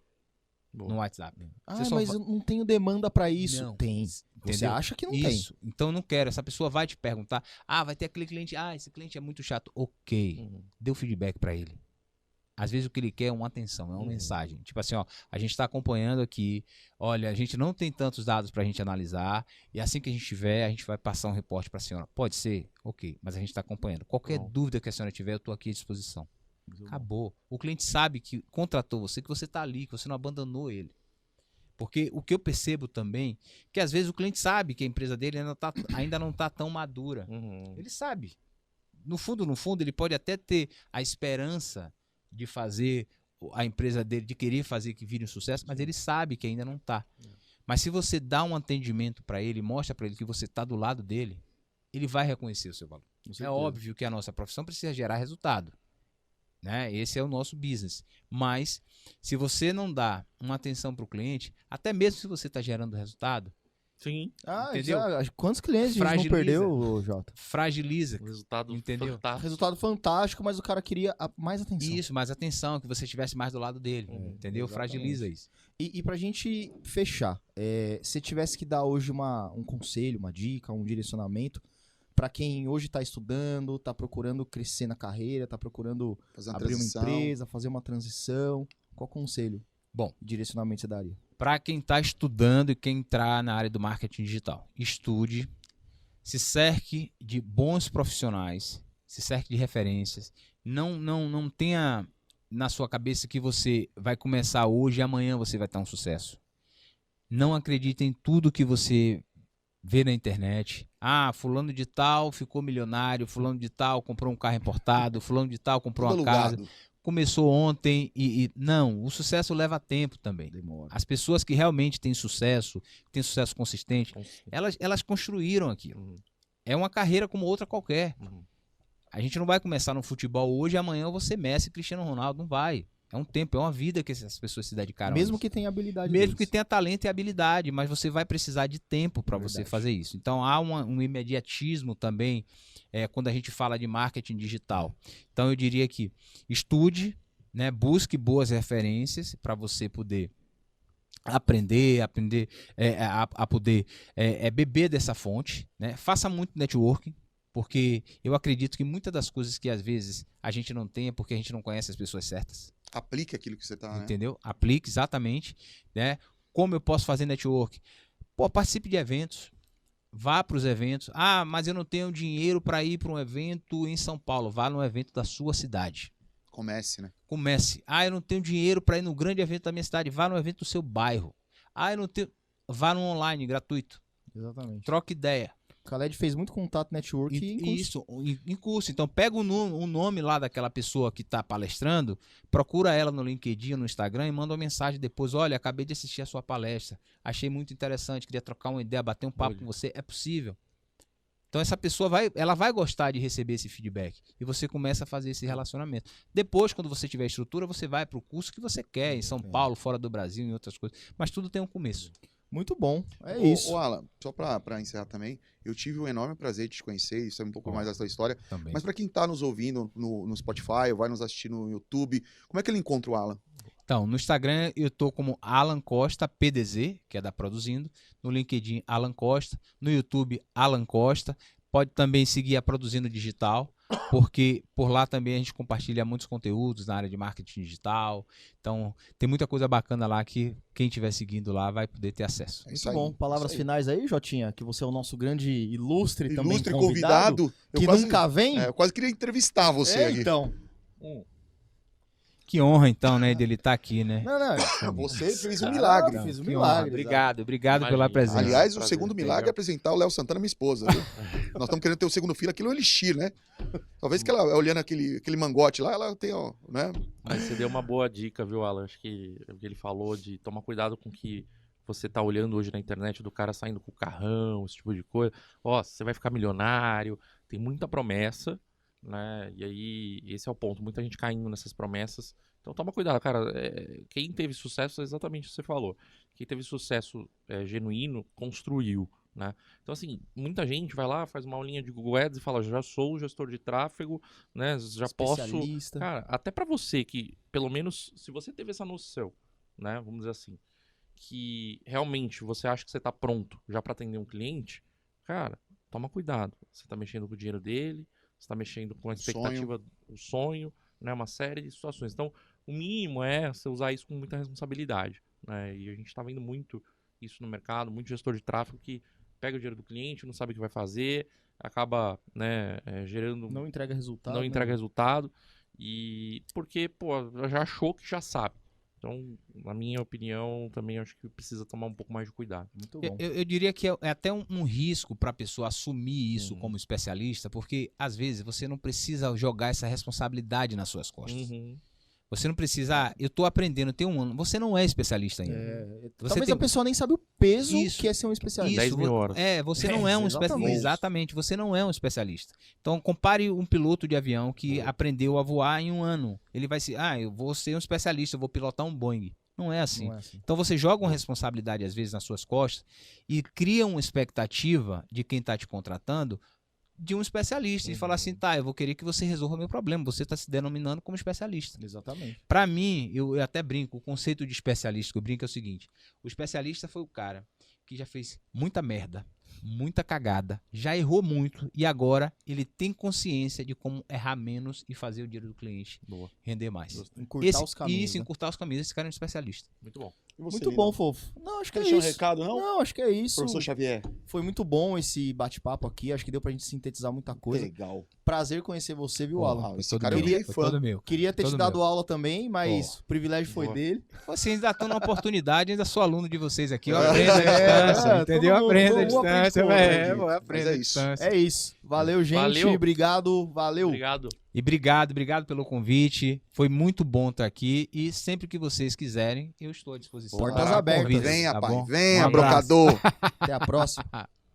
Boa. no WhatsApp. Ah, Você só mas va- eu não tenho demanda pra isso. Não. Tem. Você Entendeu? acha que não Isso. Então eu não quero. Essa pessoa vai te perguntar. Ah, vai ter aquele cliente. Ah, esse cliente é muito chato. Ok. Uhum. Dê o feedback pra ele. Às vezes o que ele quer é uma atenção, é uma mensagem. Tipo assim, ó, a gente está acompanhando aqui. Olha, a gente não tem tantos dados pra gente analisar. E assim que a gente tiver, a gente vai passar um reporte pra senhora. Pode ser? Ok. Mas a gente está acompanhando. Qualquer Bom. dúvida que a senhora tiver, eu tô aqui à disposição. tem. Acabou. O cliente sabe que contratou você, que você tá ali, que você não abandonou ele. Porque o que eu percebo também, que às vezes o cliente sabe que a empresa dele ainda não tá tão madura. Uhum. Ele sabe. No fundo, ele pode até ter a esperança de fazer a empresa dele, de querer fazer que vire um sucesso, mas ele sabe que ainda não tá. Mas se você dá um atendimento para ele, mostra para ele que você tá do lado dele, ele vai reconhecer o seu valor. É óbvio que a nossa profissão precisa gerar resultado, né? Esse é o nosso business. Mas se você não dá uma atenção para o cliente, até mesmo se você está gerando resultado, Sim, Ah, Entendeu? quantos clientes a gente não Fragiliza. perdeu, ô, Jota? fragiliza. o resultado Entendeu? fantástico. Resultado fantástico, mas o cara queria mais atenção. Isso, mais atenção, que você estivesse mais do lado dele, entendeu? exatamente. Fragiliza isso. E pra gente fechar, se tivesse que dar hoje um conselho, uma dica, um direcionamento pra quem hoje tá estudando, tá procurando crescer na carreira, tá procurando Fazer uma abrir transição. uma empresa, fazer uma transição, qual conselho? Bom, Direcionamento você daria? para quem está estudando e quem entrar na área do marketing digital, estude, se cerque de bons profissionais, se cerque de referências. Não tenha na sua cabeça que você vai começar hoje e amanhã você vai ter um sucesso. Não acredite em tudo que você vê na internet. Ah, fulano de tal ficou milionário, fulano de tal comprou um carro importado, fulano de tal comprou Tudo uma casa. alugado. Começou ontem não, o sucesso leva tempo também. Demora. As pessoas que realmente têm sucesso consistente, elas construíram aquilo. Uhum. É uma carreira como outra qualquer. Uhum. A gente não vai começar no futebol hoje e amanhã eu vou ser Messi, Cristiano Ronaldo. Não vai. É um tempo, é uma vida que essas pessoas se dedicaram. a Mesmo isso. que tenha habilidade Mesmo que deles. tenha talento e habilidade, mas você vai precisar de tempo para você Verdade. fazer isso. Então há um imediatismo também quando a gente fala de marketing digital. Então eu diria que estude, né, busque boas referências para você poder aprender a poder beber dessa fonte, né? Faça muito networking, porque eu acredito que muitas das coisas que às vezes a gente não tem é porque a gente não conhece as pessoas certas. Aplique aquilo que você tá, né? Entendeu? Aplique exatamente, né? Como eu posso fazer network? Pô, participe de eventos. Vá para os eventos. Ah, mas eu não tenho dinheiro para ir para um evento em São Paulo. Vá no evento da sua cidade. Comece, né? Comece. Ah, eu não tenho dinheiro para ir no grande evento da minha cidade. Vá no evento do seu bairro. Ah, eu não tenho. Vá no online, gratuito. Exatamente. Troca ideia. O Khaled fez muito contato network em curso. Isso, em curso. Então, pega o nome lá daquela pessoa que está palestrando, procura ela no LinkedIn, no Instagram e manda uma mensagem depois. Olha, acabei de assistir a sua palestra. Achei muito interessante, queria trocar uma ideia, bater um papo Olha. com você. É possível. Então, essa pessoa ela vai gostar de receber esse feedback. E você começa a fazer esse relacionamento. Depois, quando você tiver estrutura, você vai para o curso que você quer, em São Paulo, fora do Brasil, em outras coisas. Mas tudo tem um começo. Muito bom. É Ô, isso. Ô, Alan, só pra encerrar também, eu tive o enorme prazer de te conhecer, isso é um pouco Ó. mais da sua história. Também. Mas pra quem tá nos ouvindo no Spotify, ou vai nos assistir no YouTube, como é que ele encontra o Alan? Então, no Instagram eu tô como Alan Costa PDZ, que é da Produzindo. No LinkedIn, Alan Costa. No YouTube, Alan Costa. Pode também seguir a Produzindo Digital, porque por lá também a gente compartilha muitos conteúdos na área de marketing digital. Então, tem muita coisa bacana lá que quem estiver seguindo lá vai poder ter acesso. É Muito bom. Palavras finais aí, Jotinha, que você é o nosso grande ilustre, também Ilustre convidado, convidado. Eu que quase, nunca vem. eu quase queria entrevistar você aqui. Então. Que honra, então, né, dele estar aqui, né? Não. Você fez um Cara, milagre. fez um Que milagre. honra. Obrigado Imagina. pela presença. Aliás, o Prazer, segundo entendeu? milagre é apresentar o Léo Santana, minha esposa. Viu? Nós estamos querendo ter o segundo filho, aquilo é um elixir, né? Talvez que ela, olhando aquele mangote lá, ela tenha, né? Mas você deu uma boa dica, viu, Alan? Acho que o que ele falou de tomar cuidado com o que você tá olhando hoje na internet do cara saindo com o carrão, esse tipo de coisa. Ó, você vai ficar milionário, tem muita promessa, né? E aí, esse é o ponto. Muita gente caindo nessas promessas. Então toma cuidado, cara. Quem teve sucesso é exatamente o que você falou. Quem teve sucesso genuíno, construiu, né? Então, assim, muita gente vai lá, faz uma aulinha de Google Ads e fala, já sou gestor de tráfego, né? Já posso... Especialista. Cara, até pra você que, pelo menos, se você teve essa noção né, vamos dizer assim, que realmente você acha que você tá pronto já para atender um cliente, cara, toma cuidado. Você tá mexendo com o dinheiro dele, você tá mexendo com a expectativa, o sonho, né, uma série de situações. Então, o mínimo é você usar isso com muita responsabilidade, né? E a gente tá vendo muito isso no mercado, muito gestor de tráfego que pega o dinheiro do cliente, não sabe o que vai fazer, acaba, né, gerando... Não entrega resultado. Não entrega né? resultado. E porque, pô, já achou que já sabe. Então, na minha opinião, também acho que precisa tomar um pouco mais de cuidado. Muito bom. Eu diria que é até um risco para a pessoa assumir isso Uhum. como especialista, porque às vezes você não precisa jogar essa responsabilidade nas suas costas. Uhum. Você não precisa, eu estou aprendendo, tem um ano. Você não é especialista ainda. Você Talvez tem- a pessoa nem sabe o peso Isso. que é ser um especialista. 10 mil horas. Você não é um especialista. Exatamente. Exatamente, você não é um especialista. Então, compare um piloto de avião que aprendeu a voar em um ano. Ele vai se, eu vou ser um especialista, eu vou pilotar um Boeing. Não é assim. Não é assim. Então você joga uma responsabilidade às vezes nas suas costas e cria uma expectativa de quem está te contratando de um especialista e fala assim, tá, eu vou querer que você resolva meu problema, você está se denominando como especialista. Exatamente. Para mim, eu até brinco, o conceito de especialista que eu brinco é o seguinte, o especialista foi o cara que já fez muita merda, muita cagada, já errou muito e agora ele tem consciência de como errar menos e fazer o dinheiro do cliente Boa. render mais. Encurtar os caminhos. Isso, né? encurtar os caminhos, esse cara é um especialista. Muito bom. E você, Muito Lindão? bom, fofo. Não, acho que Quer é deixar um isso. recado, não? Não, acho que é isso. Professor Xavier. Foi muito bom esse bate-papo aqui. Acho que deu pra gente sintetizar muita coisa. Legal. Prazer conhecer você, viu, Ó, Alan? foi esse todo cara eu meu, virei foi fã. todo meu. Queria ter te todo dado meu. aula também, mas o privilégio foi Boa. dele. Vocês ainda estão na oportunidade, ainda sou aluno de vocês aqui. Eu É, aprendo à distância, todo entendeu? mundo- Aprendo à todo mundo aprende distância. com o outro, né, gente? Aprendo Mas à é isso. distância. É isso. Valeu, gente. Valeu. Obrigado. Valeu. Obrigado. E obrigado pelo convite. Foi muito bom estar aqui. E sempre que vocês quiserem, eu estou à disposição. Portas para abertas. convites, Venha, tá pai. bom? Venha, Um abraço. brocador. Até a próxima.